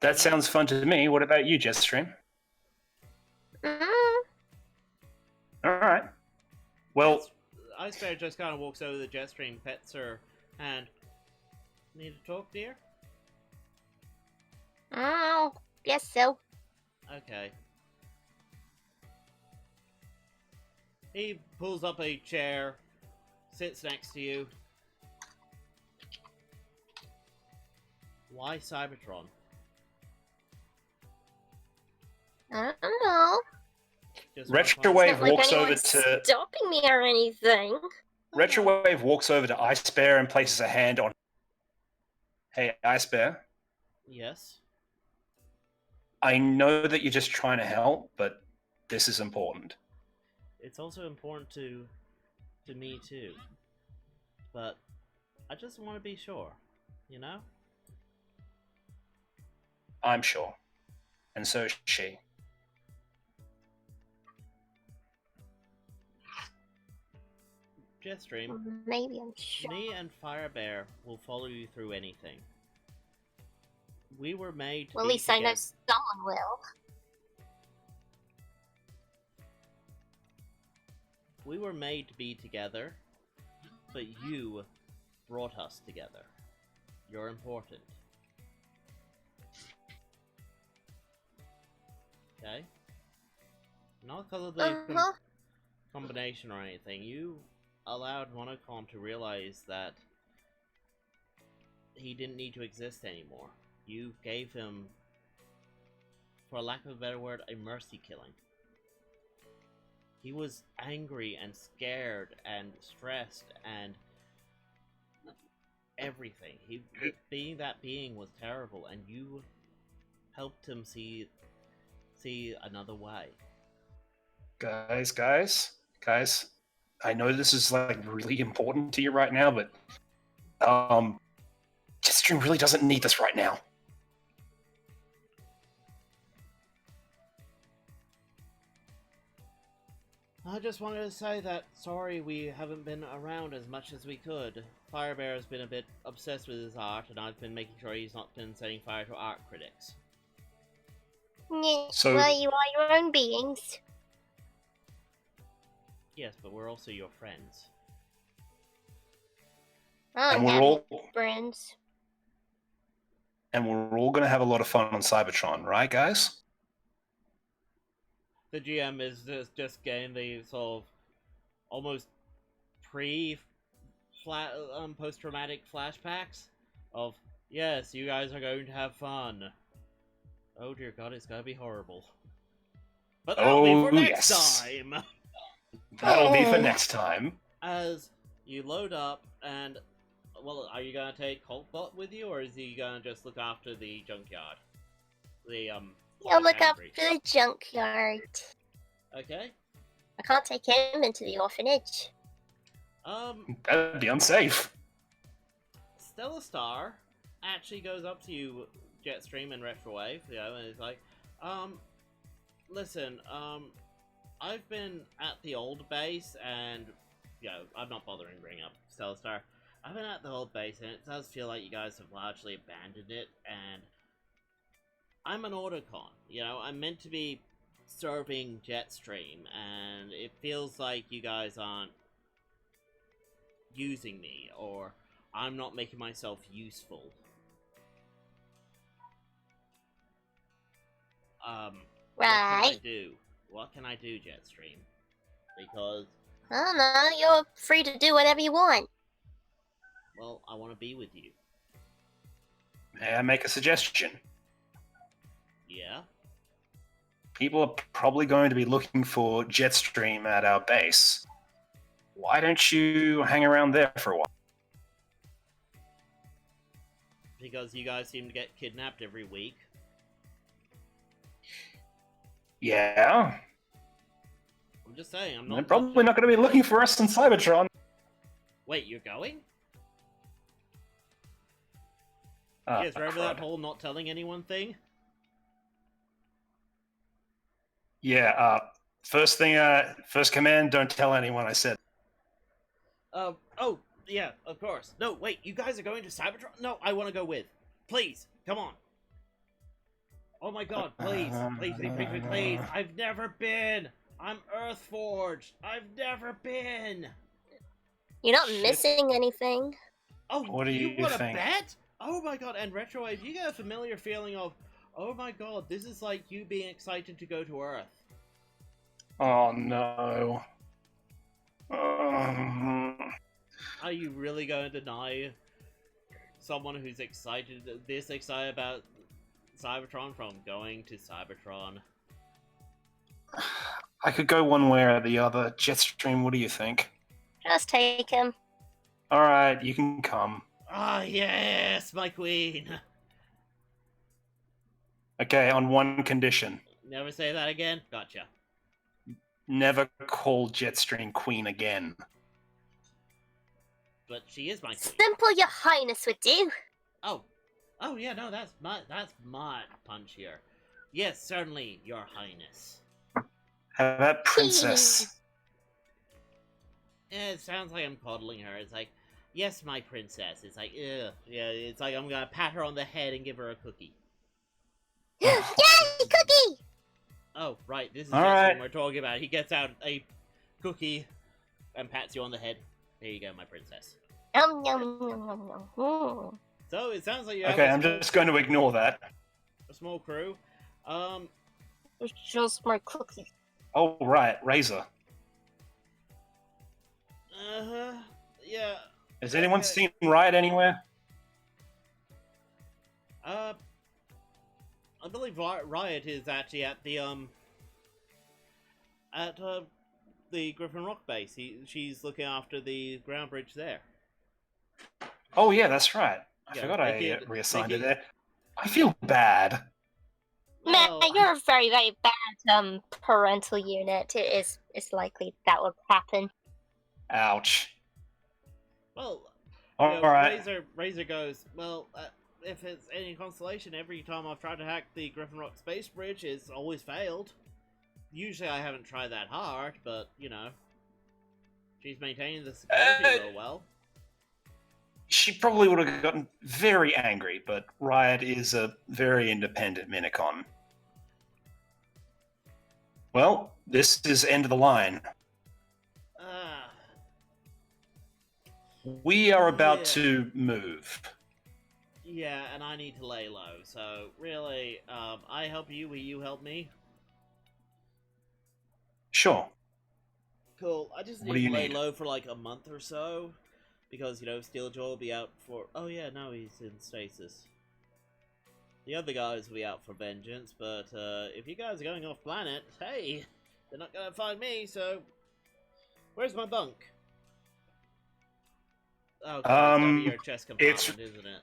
That sounds fun to me. What about you, JetStream? All right. Well, Ice Bear just kind of walks over to JetStream, pets her, and need to talk, dear? Oh, guess so. Okay. He pulls up a chair, sits next to you. Why Cybertron? I don't know. Just RetroWave It's not walks like over anyone's to stopping me or anything. RetroWave walks over to Ice Bear and places a hand on. Hey, Ice Bear. Yes. I know that you're just trying to help, but this is important. It's also important to me too. But I just want to be sure, you know? I'm sure. And so is she. JetStream, Maybe I'm sure. me and Firebear will follow you through anything. We were made to Well, at be least I know together. someone will. We were made to be together, but you brought us together. You're important. Okay? Not because of the combination or anything. You allowed Monocon to realize that he didn't need to exist anymore. You gave him, for lack of a better word, a mercy killing. He was angry and scared and stressed and everything. Being that being was terrible, and you helped him see another way. Guys. I know this is like really important to you right now, but JetStream really doesn't need this right now. I just wanted to say that sorry we haven't been around as much as we could. Firebear has been a bit obsessed with his art, and I've been making sure he's not been setting fire to art critics. Yeah, So- well, you are your own beings. Yes, but we're also your friends. I And don't we're have all any friends. and we're all gonna have a lot of fun on Cybertron, right, guys? The GM is just getting the sort of almost post-traumatic flashbacks of, yes, you guys are going to have fun. Oh dear God, it's gonna be horrible. But that'll be for Oh, next yes. time! That'll be for next time. As you load up, and, well, are you gonna take Coltbot with you, or is he gonna just look after the junkyard? You'll look after foundry. the junkyard. Okay. I can't take him into the orphanage. That'd be unsafe. Stellar Star actually goes up to you, JetStream and RetroWave, and is like, listen, I've been at the old base, and, I'm not bothering bringing up Stellar Star. I've been at the old base, and it does feel like you guys have largely abandoned it, and I'm an autocon, I'm meant to be serving JetStream, and it feels like you guys aren't using me, or I'm not making myself useful. What can I Right. do? What can I do, JetStream? Because, I don't know, you're free to do whatever you want. well, I want to be with you. May I make a suggestion? Yeah? People are probably going to be looking for Jetstream at our base. Why don't you hang around there for a while? Because you guys seem to get kidnapped every week. Yeah, I'm just saying, I'm they're not... probably not going to be looking for us in Cybertron. Wait, you're going? Ah, Yes, remember that crud. whole not telling anyone thing? Yeah, first command, don't tell anyone I said. Oh, yeah, of course. No, wait, you guys are going to Cybertron? No, I want to go with. Please, come on. Oh my God, please, please. I've never been. I'm Earthforged. I've never been. You're not Shit. missing anything. Oh, What do you you want to think? bet? Oh my God, and RetroWave, you get a familiar feeling of, oh my God, this is like you being excited to go to Earth. Oh no. Are you really going to deny someone who's this excited about Cybertron from going to Cybertron? I could go one way or the other. Jetstream, what do you think? Just take him. Alright, you can come. Ah, yes, my queen. Okay, on one condition. Never say that again. Gotcha. Never call Jetstream Queen again. But she is my queen. Simple, your highness would do. Oh, yeah, no, that's my punch here. Yes, certainly, your highness. How about Princess? Yeah, it sounds like I'm coddling her. It's like, yes, my princess. It's like, ugh. Yeah, it's like I'm gonna pat her on the head and give her a cookie. Yay, cookie! Oh, right, this is All just right. what we're talking about. He gets out a cookie and pats you on the head. There you go, my princess. Yum, yum, yum, yum, yum. Mm. So, it sounds like you Okay, have I'm just going to ignore that. a small crew. It's just my cookie. Oh, right, Razor. Yeah. Has anyone Okay. seen Riot anywhere? I believe Riot is actually at the Griffin Rock base. She's looking after the ground bridge there. Oh, yeah, that's right. I Yeah, forgot they I did- reassigned they it did- there. I feel bad. Man, Well, you're a very, very bad parental unit. It's likely that would happen. Ouch. well, All right. Razor goes, well, if it's any consolation, every time I've tried to hack the Griffin Rock space bridge, it's always failed. usually I haven't tried that hard, but, you know, she's maintaining the security real well. She probably would have gotten very angry, but Riot is a very independent Minicon. Well, this is end of the line. We are about to move. Yeah, and I need to lay low, so really, I help you, will you help me? Sure. Cool, I just What need do to you lay need? low for like a month or so, because, you know, Steeljaw will be out for... Oh yeah, no, he's in stasis. The other guys will be out for vengeance, but if you guys are going off planet, hey, they're not gonna find me, so... Where's my bunk? Oh, it's under your chest compartment, isn't it?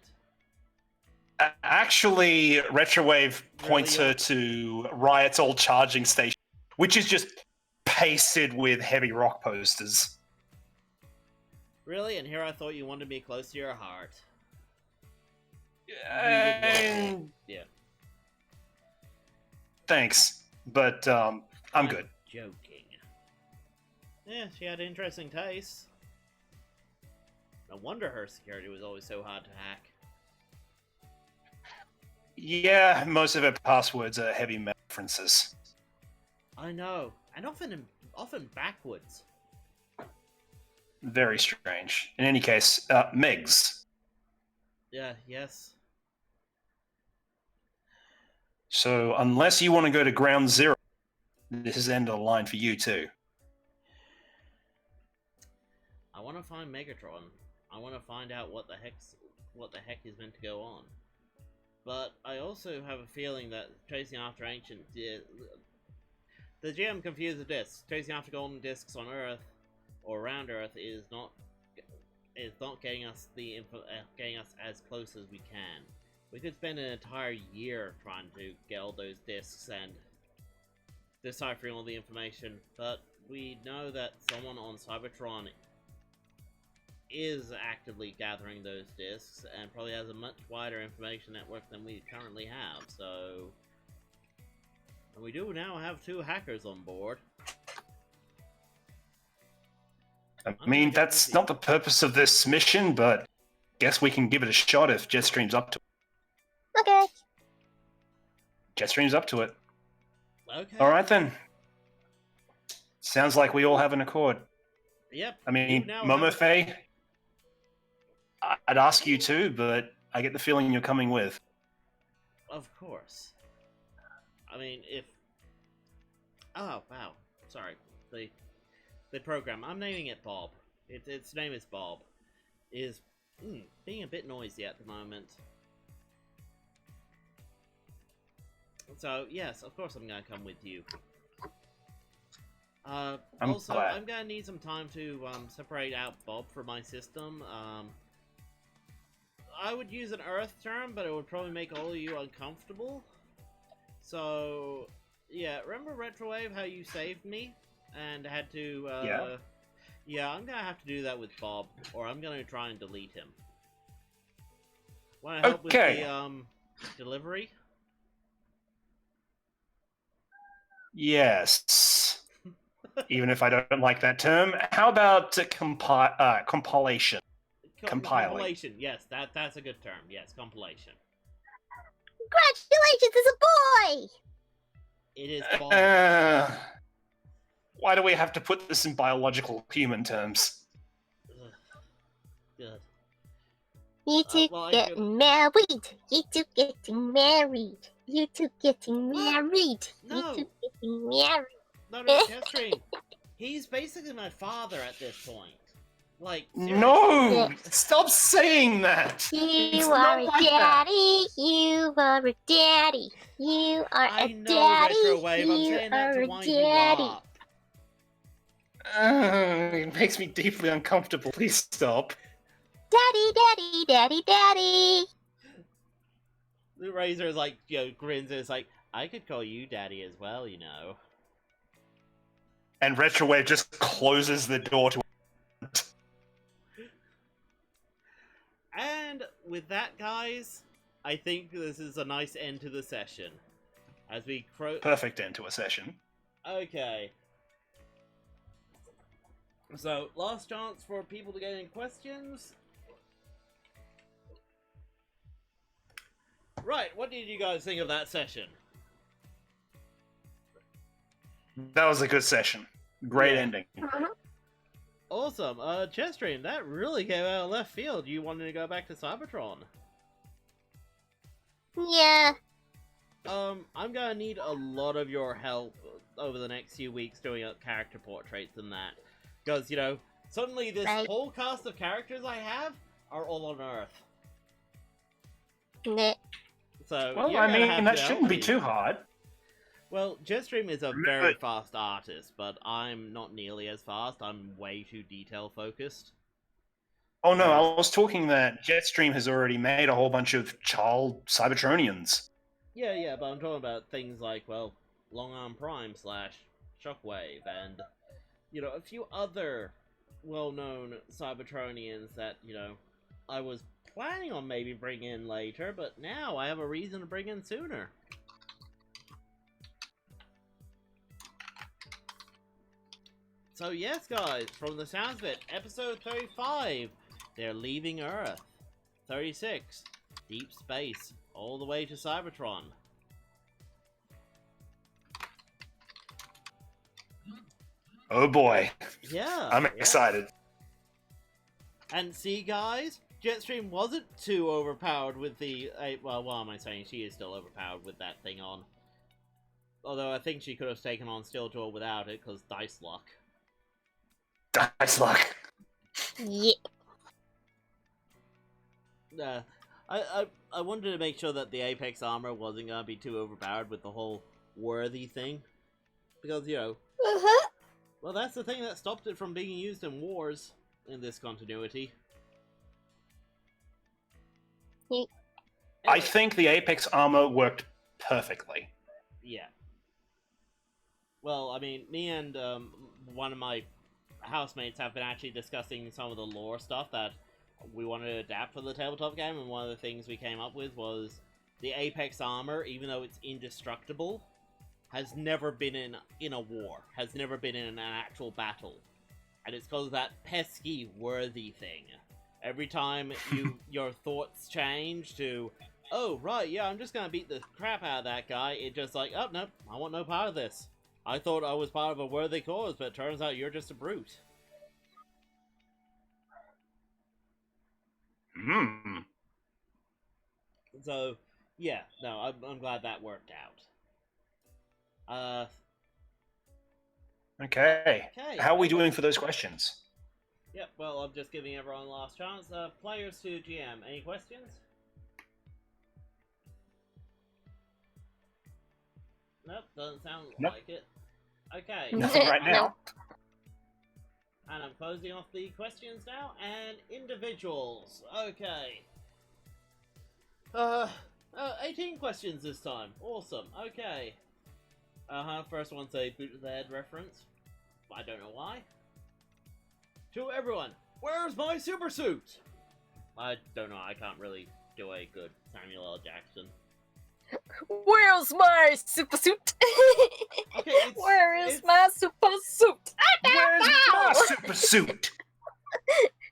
Actually, RetroWave points Really? her to Riot's old charging station, which is just pasted with heavy rock posters. Really? And here I thought you wanted me close to your heart. Yeah. Thanks, but I'm good. Joking. Yeah, she had interesting taste. No wonder her security was always so hard to hack. Yeah, most of her passwords are heavy metal references. I know, and often backwards. Very strange. In any case, Megs. Yeah, yes. So, unless you want to go to Ground Zero, this is the end of the line for you too. I want to find Megatron. I want to find out what the heck is meant to go on. But I also have a feeling that chasing after ancient the GM confused the discs. Chasing after golden discs on Earth or around Earth is not getting us getting us as close as we can. We could spend an entire year trying to get all those discs and deciphering all the information, but we know that someone on Cybertron is actively gathering those discs and probably has a much wider information network than we currently have, so... And we do now have 2 hackers on board. I mean, that's not the purpose of this mission, but guess we can give it a shot if JetStream's up to it. Okay. JetStream's up to it. Okay. Alright then. Sounds like we all have an accord. Yep. I mean, you now Momo have- Faye, I'd ask you too, but I get the feeling you're coming with. Of course. I mean, if... Oh, wow. Sorry. The program, I'm naming it Bob. Its name is Bob. Is being a bit noisy at the moment. So, yes, of course I'm gonna come with you. Also, glad. I'm gonna need some time to separate out Bob from my system. I would use an Earth term, but it would probably make all of you uncomfortable. So, yeah, remember RetroWave, how you saved me? And had to, Yeah. Yeah, I'm gonna have to do that with Bob, or I'm gonna try and delete him. Wanna help with the, delivery? Yes. Even if I don't like that term. How about compilation? Compiling. Compilation, yes, that's a good term. Yes, compilation. Congratulations, it's a boy! It is Bob. Why do we have to put this in biological human terms? Good. You two well, I getting married. You two getting married. You two getting married. No. You two getting married. No, JetStream. He's basically my father at this point. Like, seriously. No! Stop saying that! You It's are not a like that. daddy. You are a daddy. You are I a know, daddy. RetroWave. I'm You saying that are to a wind you daddy. up. It makes me deeply uncomfortable. Please stop. Daddy, daddy, daddy, daddy. The Razor is like, you know, grins and is like, I could call you daddy as well, you know. And RetroWave just closes the door to And with that, guys, I think this is a nice end to the session. As we perfect end to a session. Okay. So, last chance for people to get in questions. Right, what did you guys think of that session? That was a good session. Great Yeah. ending. Awesome. JetStream, that really came out of left field. You wanted to go back to Cybertron. Yeah. I'm gonna need a lot of your help over the next few weeks doing up character portraits and that. Because, you know, suddenly this Right. whole cast of characters I have are all on Earth. Nah. So, Well, you're I gonna mean, have that to help shouldn't be me. too hard. Well, JetStream is a Remember- very fast artist, but I'm not nearly as fast. I'm way too detail focused. Oh no, I was talking that JetStream has already made a whole bunch of child Cybertronians. Yeah, but I'm talking about things like, well, Long Arm Prime / Shockwave, and, you know, a few other well-known Cybertronians that, you know, I was planning on maybe bringing in later, but now I have a reason to bring in sooner. So yes, guys, from the sounds of it, episode 35, they're leaving Earth. 36, deep space, all the way to Cybertron. Oh boy, Yeah. I'm yeah. excited. And see, guys, JetStream wasn't too overpowered with the... well, what am I saying? She is still overpowered with that thing on. Although I think she could have taken on Steeljaw without it, because dice luck. Dice luck. Yeah. I wanted to make sure that the Apex armor wasn't going to be too overpowered with the whole worthy thing. Because, you know, Uh-huh. well, that's the thing that stopped it from being used in wars in this continuity. Ye- I think the Apex armor worked perfectly. Yeah. Well, I mean, me and one of my housemates have been actually discussing some of the lore stuff that we wanted to adapt for the tabletop game, and one of the things we came up with was the Apex armor, even though it's indestructible, has never been in a war, has never been in an actual battle. And it's because of that pesky worthy thing. Every time your thoughts change to, oh, right, yeah, I'm just gonna beat the crap out of that guy, it's just like, oh, no, I want no part of this. I thought I was part of a worthy cause, but it turns out you're just a brute. Hmm. So, yeah, no, I'm glad that worked out. Okay. Okay. How are we doing for those questions? Yep, well, I'm just giving everyone last chance. Players to GM, any questions? Nope, doesn't sound Nope. like it. Okay. Nothing right No. now. And I'm closing off the questions now, and individuals. Okay. 18 questions this time. Awesome. Okay. First one's a boot to the head reference. I don't know why. To everyone, where's my super suit? I don't know, I can't really do a good Samuel L. Jackson. Where's my super suit? Okay, Where is it's- my super suit? Where's my super suit?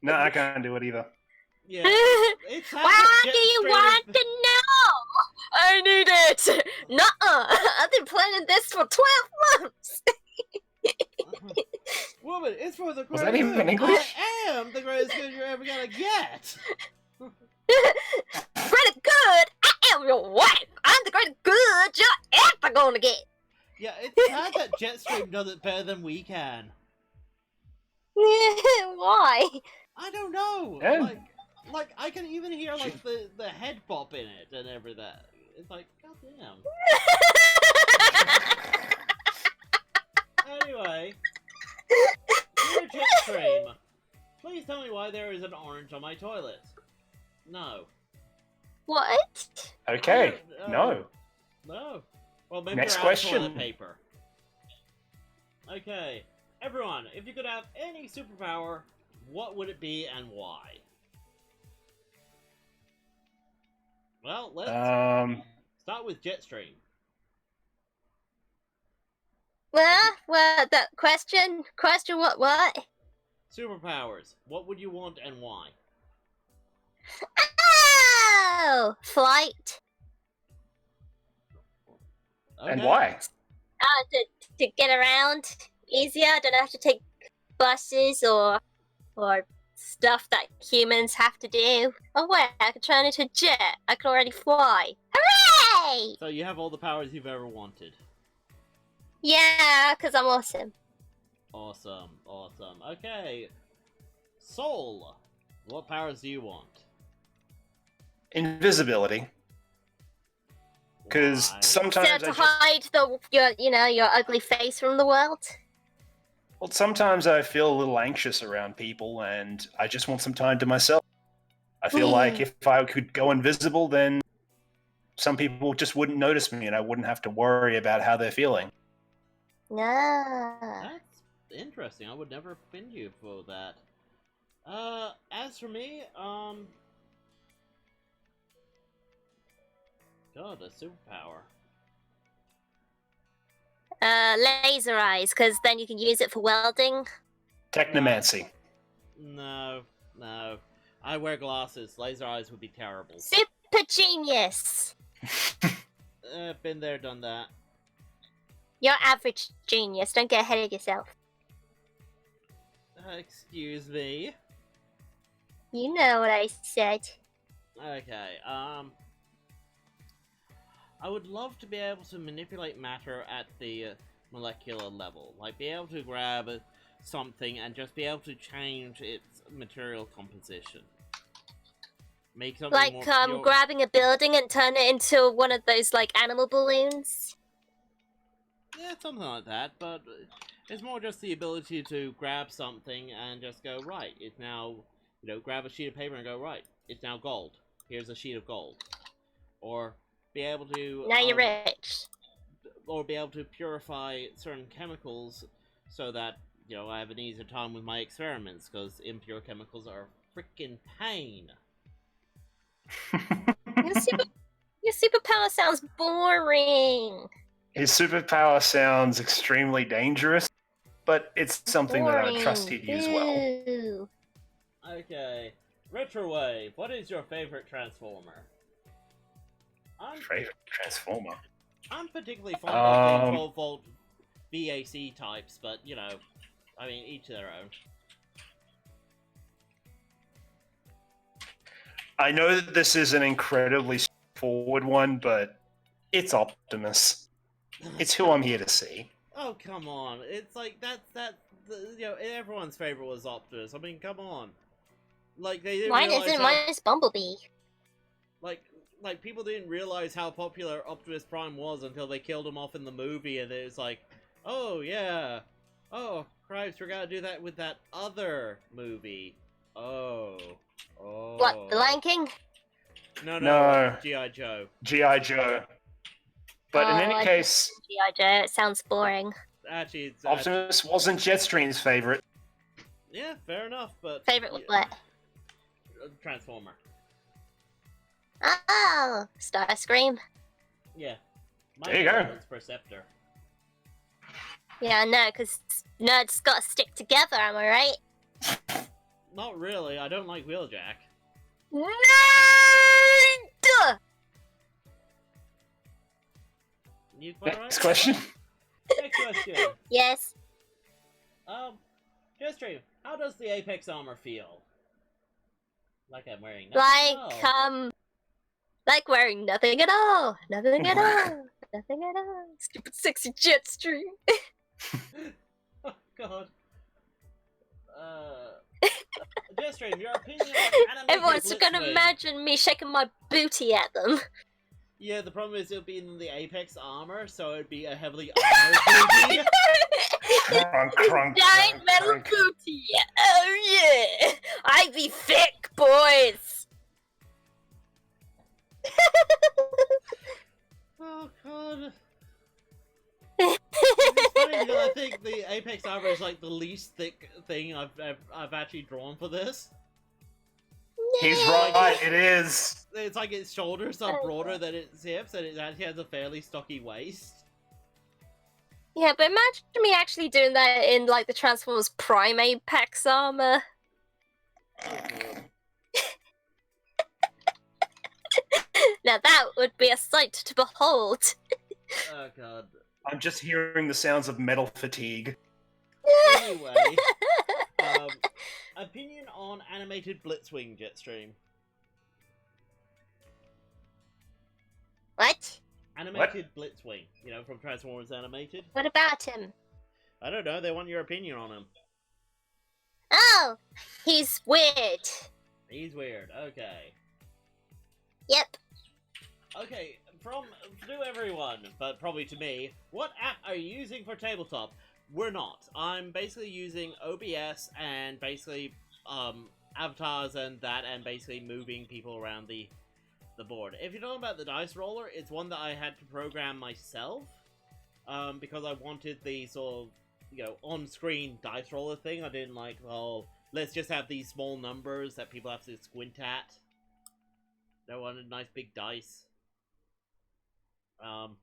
No, I can't do it either. Yeah. It's Why do you want to know? I need it. Nuh-uh. I've been planning this for 12 months. Woman, it's for the Was greatest that even good. in English? I am the greatest good you're ever gonna get. Pretty good. I am your wife. I'm the greatest good you're ever gonna get. Yeah, it's sad that JetStream does it better than we can. Why? I don't know. Yeah. Like I can even hear like the head bop in it and everything. It's like, goddamn. Anyway, dear JetStream, please tell me why there is an orange on my toilet. No. What? Okay. No. No. Well, maybe Next they're out of question. toilet paper. Okay, everyone, if you could have any superpower, what would it be and why? Well, let's start with JetStream. What, that question? Question what? Superpowers. What would you want and why? Oh! Flight. And Okay. why? To get around easier. I don't have to take buses or stuff that humans have to do. Oh wait, I could turn into a jet. I could already fly. Hooray! So you have all the powers you've ever wanted. Yeah, because I'm awesome. Awesome, awesome. Okay. Soul. What powers do you want? Invisibility. Because Why? sometimes To hide your ugly face from the world. sometimes I feel a little anxious around people, and I just want some time to myself. I feel like if I could go invisible, then some people just wouldn't notice me, and I wouldn't have to worry about how they're feeling. No. That's interesting. I would never offend you for that. As for me, God, a superpower. Laser eyes, because then you can use it for welding. Technomancy. No. I wear glasses. Laser eyes would be terrible. Super genius. Been there, done that. You're average genius. Don't get ahead of yourself. Excuse me. You know what I said. Okay, I would love to be able to manipulate matter at the molecular level. Like, be able to grab something and just be able to change its material composition. Make something Like, more pure. grabbing a building and turn it into one of those, like, animal balloons. Yeah, something like that, but it's more just the ability to grab something and just go, right, it's now, grab a sheet of paper and go, right, it's now gold. Here's a sheet of gold. Or be able to... Now you're rich. Or be able to purify certain chemicals so that, I have an easier time with my experiments, because impure chemicals are a freaking pain. Your superpower sounds boring. His superpower sounds extremely dangerous, but it's something that I trust he'd use well. Boo. Okay. RetroWave, what is your favorite Transformer? Favorite Transformer? I'm particularly fond of the 12-volt VAC types, but, each to their own. I know that this is an incredibly straightforward one, but it's Optimus. It's who I'm here to see. Oh, come on. It's like, everyone's favorite was Optimus. I mean, come on. Like, they didn't Mine isn't. Mine is Bumblebee. Like, people didn't realize how popular Optimus Prime was until they killed him off in the movie, and it was like, oh, yeah. Oh, Christ, we're gonna do that with that other movie. Oh. What, The Lion King? No. G.I. Joe. G.I. Joe. But in any case... G.I. Joe, it sounds boring. Actually, it's... Optimus wasn't JetStream's favorite. Yeah, fair enough, but... Favorite what? Transformer. Oh, Starscream. Yeah. There you go. It's Perceptor. Yeah, no, because nerds gotta stick together, am I right? Not really, I don't like Wheeljack. Nerd! You quite right? Next question. Next question. Yes. JetStream, how does the Apex armor feel? Like I'm wearing nothing at all. Like wearing nothing at all. Nothing at all. Nothing at all. Stupid sexy JetStream. Oh, God. JetStream, your opinion on animated Everyone's gonna Blitzwing. imagine me shaking my booty at them. Yeah, the problem is it would be in the Apex armor, so it'd be a heavily armored booty. Crunk, crunk, Giant crunk, metal crunk. booty. Oh yeah. I be thick, boys. Oh, God. It's funny because I think the Apex armor is like the least thick thing I've actually drawn for this. He's right, it is. It's like its shoulders are broader than its hips, and it actually has a fairly stocky waist. Yeah, but imagine me actually doing that in, like, the Transformers Prime Apex armor. Now that would be a sight to behold. Oh god. I'm just hearing the sounds of metal fatigue. Anyway, opinion on animated Blitzwing Jetstream. What? Animated Blitzwing, you know, from Transformers Animated. What about him? I don't know, they want your opinion on him. Oh, he's weird. He's weird, okay. Yep. Okay, to everyone, but probably to me, what app are you using for Tabletop? We're not. I'm basically using OBS and basically, avatars and that, and basically moving people around the board. If you know about the dice roller, it's one that I had to program myself, because I wanted the sort of, you know, on-screen dice roller thing. I didn't like, oh, let's just have these small numbers that people have to squint at. I wanted nice big dice. Nerd!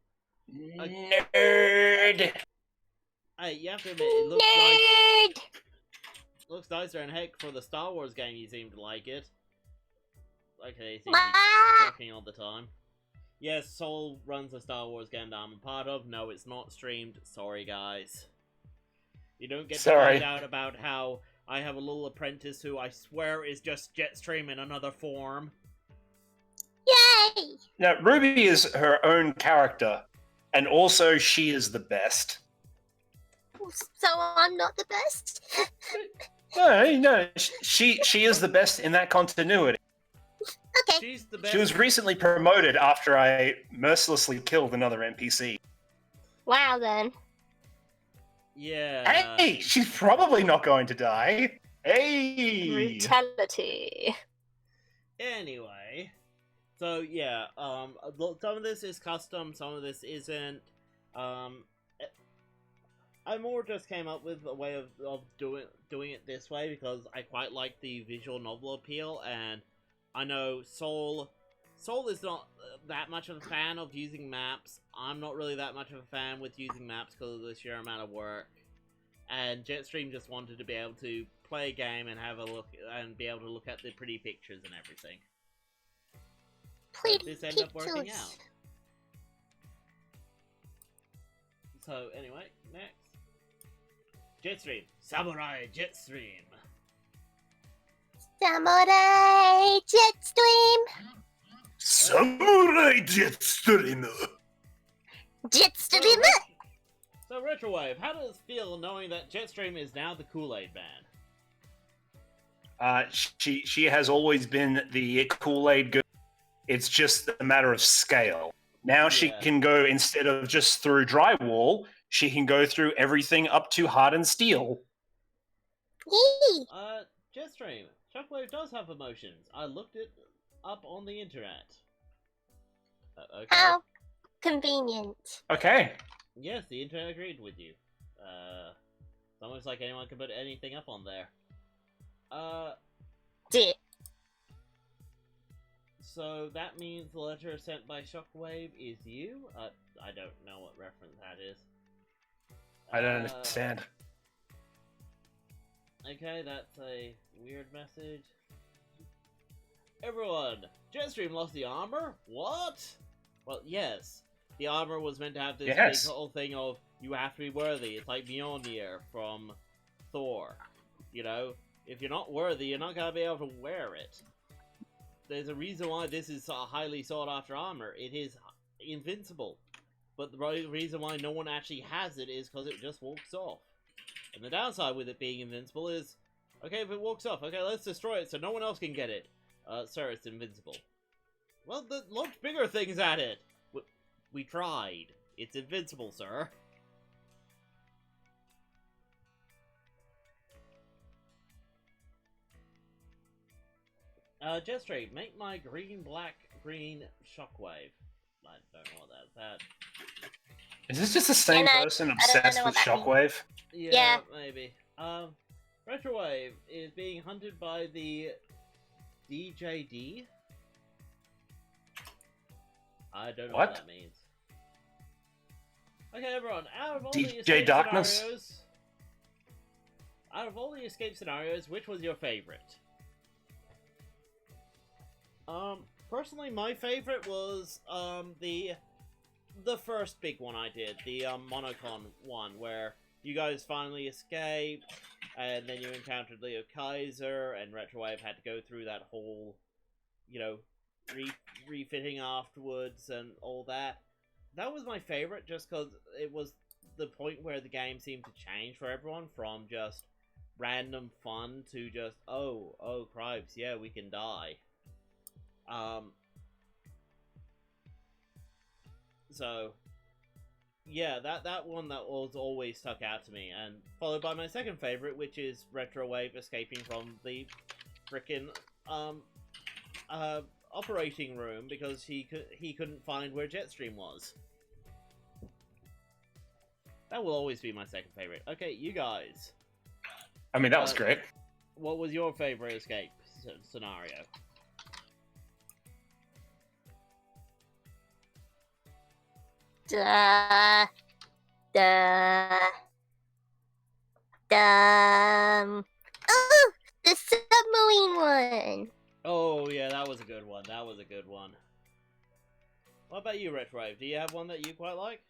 Hey, you have to admit, it looks Nerd! nice. Looks nicer, and heck, for the Star Wars game, you seem to like it. Like they seem to be talking all the time. Yes, Soul runs a Star Wars game that I'm a part of. No, it's not streamed. Sorry, guys. You don't get to find out about how I have a little apprentice who I swear is just Jetstream in another form. Yay! Now, Ruby is her own character, and also she is the best. So I'm not the best? No, she is the best in that continuity. Okay. She's the best. She was recently promoted after I mercilessly killed another NPC. Wow, then. Yeah. Hey, she's probably not going to die. Hey! Brutality. Anyway. So, yeah, some of this is custom, some of this isn't. I more just came up with a way of doing it this way because I quite like the visual novel appeal, and I know Soul is not that much of a fan of using maps. I'm not really that much of a fan with using maps because of the sheer amount of work. And Jetstream just wanted to be able to play a game and have a look and be able to look at the pretty pictures and everything. Pretty This ended up working pictures. out. So anyway, next. Jetstream. Samurai Jetstream. Samurai Jetstream. Samurai Jetstream. Jetstream. So RetroWave, how does it feel knowing that Jetstream is now the Kool-Aid man? She has always been the Kool-Aid girl. It's just a matter of scale. Now she can go, instead of just through drywall, she can go through everything up to hardened steel. Yee. Jetstream, Shockwave does have emotions. I looked it up on the internet. Okay. How convenient. Okay. Yes, the internet agreed with you. It's almost like anyone can put anything up on there. Dear. So that means the letter sent by Shockwave is you? I don't know what reference that is. I don't understand. Okay, that's a weird message. Everyone, Jetstream lost the armor? What? Well, yes. The armor was meant to have this big whole thing of, you have to be worthy. It's like Mjolnir from Thor. You know, if you're not worthy, you're not going to be able to wear it. There's a reason why this is a highly sought after armor. It is invincible. But the reason why no one actually has it is because it just walks off. And the downside with it being invincible is, okay, if it walks off, okay, let's destroy it so no one else can get it. Sir, it's invincible. Well, the looked bigger things at it. We tried. It's invincible, sir. Jetstream, make my green Shockwave. I don't know what that. Is this just the same person obsessed with Shockwave? Yeah, maybe. RetroWave is being hunted by the DJD. I don't know what that means. Okay, everyone. Out of all DJ the escape Darkness? scenarios, which was your favorite? Personally, my favorite was the first big one I did, the Monocon one, where you guys finally escaped, and then you encountered Leo Kaiser, and RetroWave had to go through that whole, you know, refitting afterwards and all that. That was my favorite, just because it was the point where the game seemed to change for everyone from just random fun to just, oh, cripes, yeah, we can die. So, yeah, that one that was always stuck out to me, and followed by my second favorite, which is RetroWave escaping from the frickin' operating room because he couldn't find where JetStream was. That will always be my second favorite. Okay, you guys. I mean, that was great. What was your favorite escape scenario? The oh, the submarine one. Oh, yeah, that was a good one. What about you, RetroWave? Do you have one that you quite like?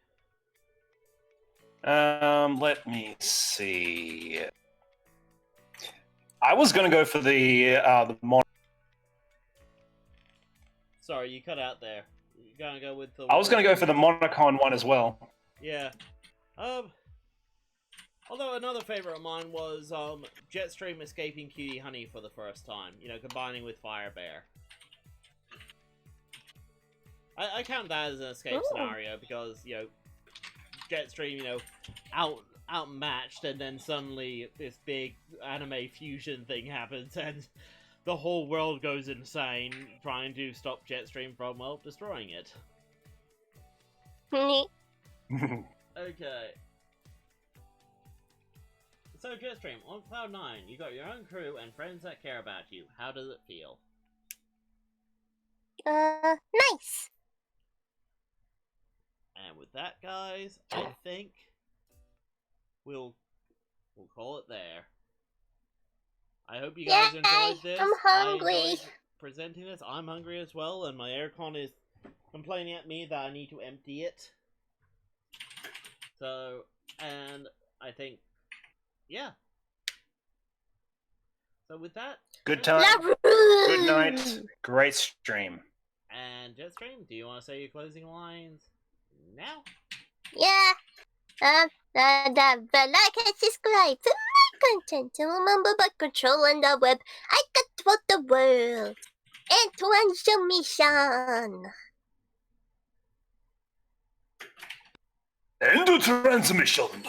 Let me see. I was gonna go for the Sorry, you cut out there. You're gonna go with the... I was gonna go for the Monocon one as well. Yeah. Although another favorite of mine was JetStream escaping Cutie Honey for the first time. You know, combining with Firebear. I count that as an escape scenario because, you know, JetStream, you know, outmatched, and then suddenly this big anime fusion thing happens, and the whole world goes insane trying to stop JetStream from, well, destroying it. Okay. So, JetStream, on Cloud 9, you got your own crew and friends that care about you. How does it feel? Nice. And with that, guys, I think we'll call it there. I hope you guys enjoyed this. I'm hungry. I enjoyed presenting this. I'm hungry as well, and my aircon is complaining at me that I need to empty it. So, and I think, yeah. So with that, Good time. Good night. Great stream. And JetStream, do you want to say your closing lines now? Yeah. Like and subscribe to my content to remember about controlling the web. I control the world. And transmission. End transmission.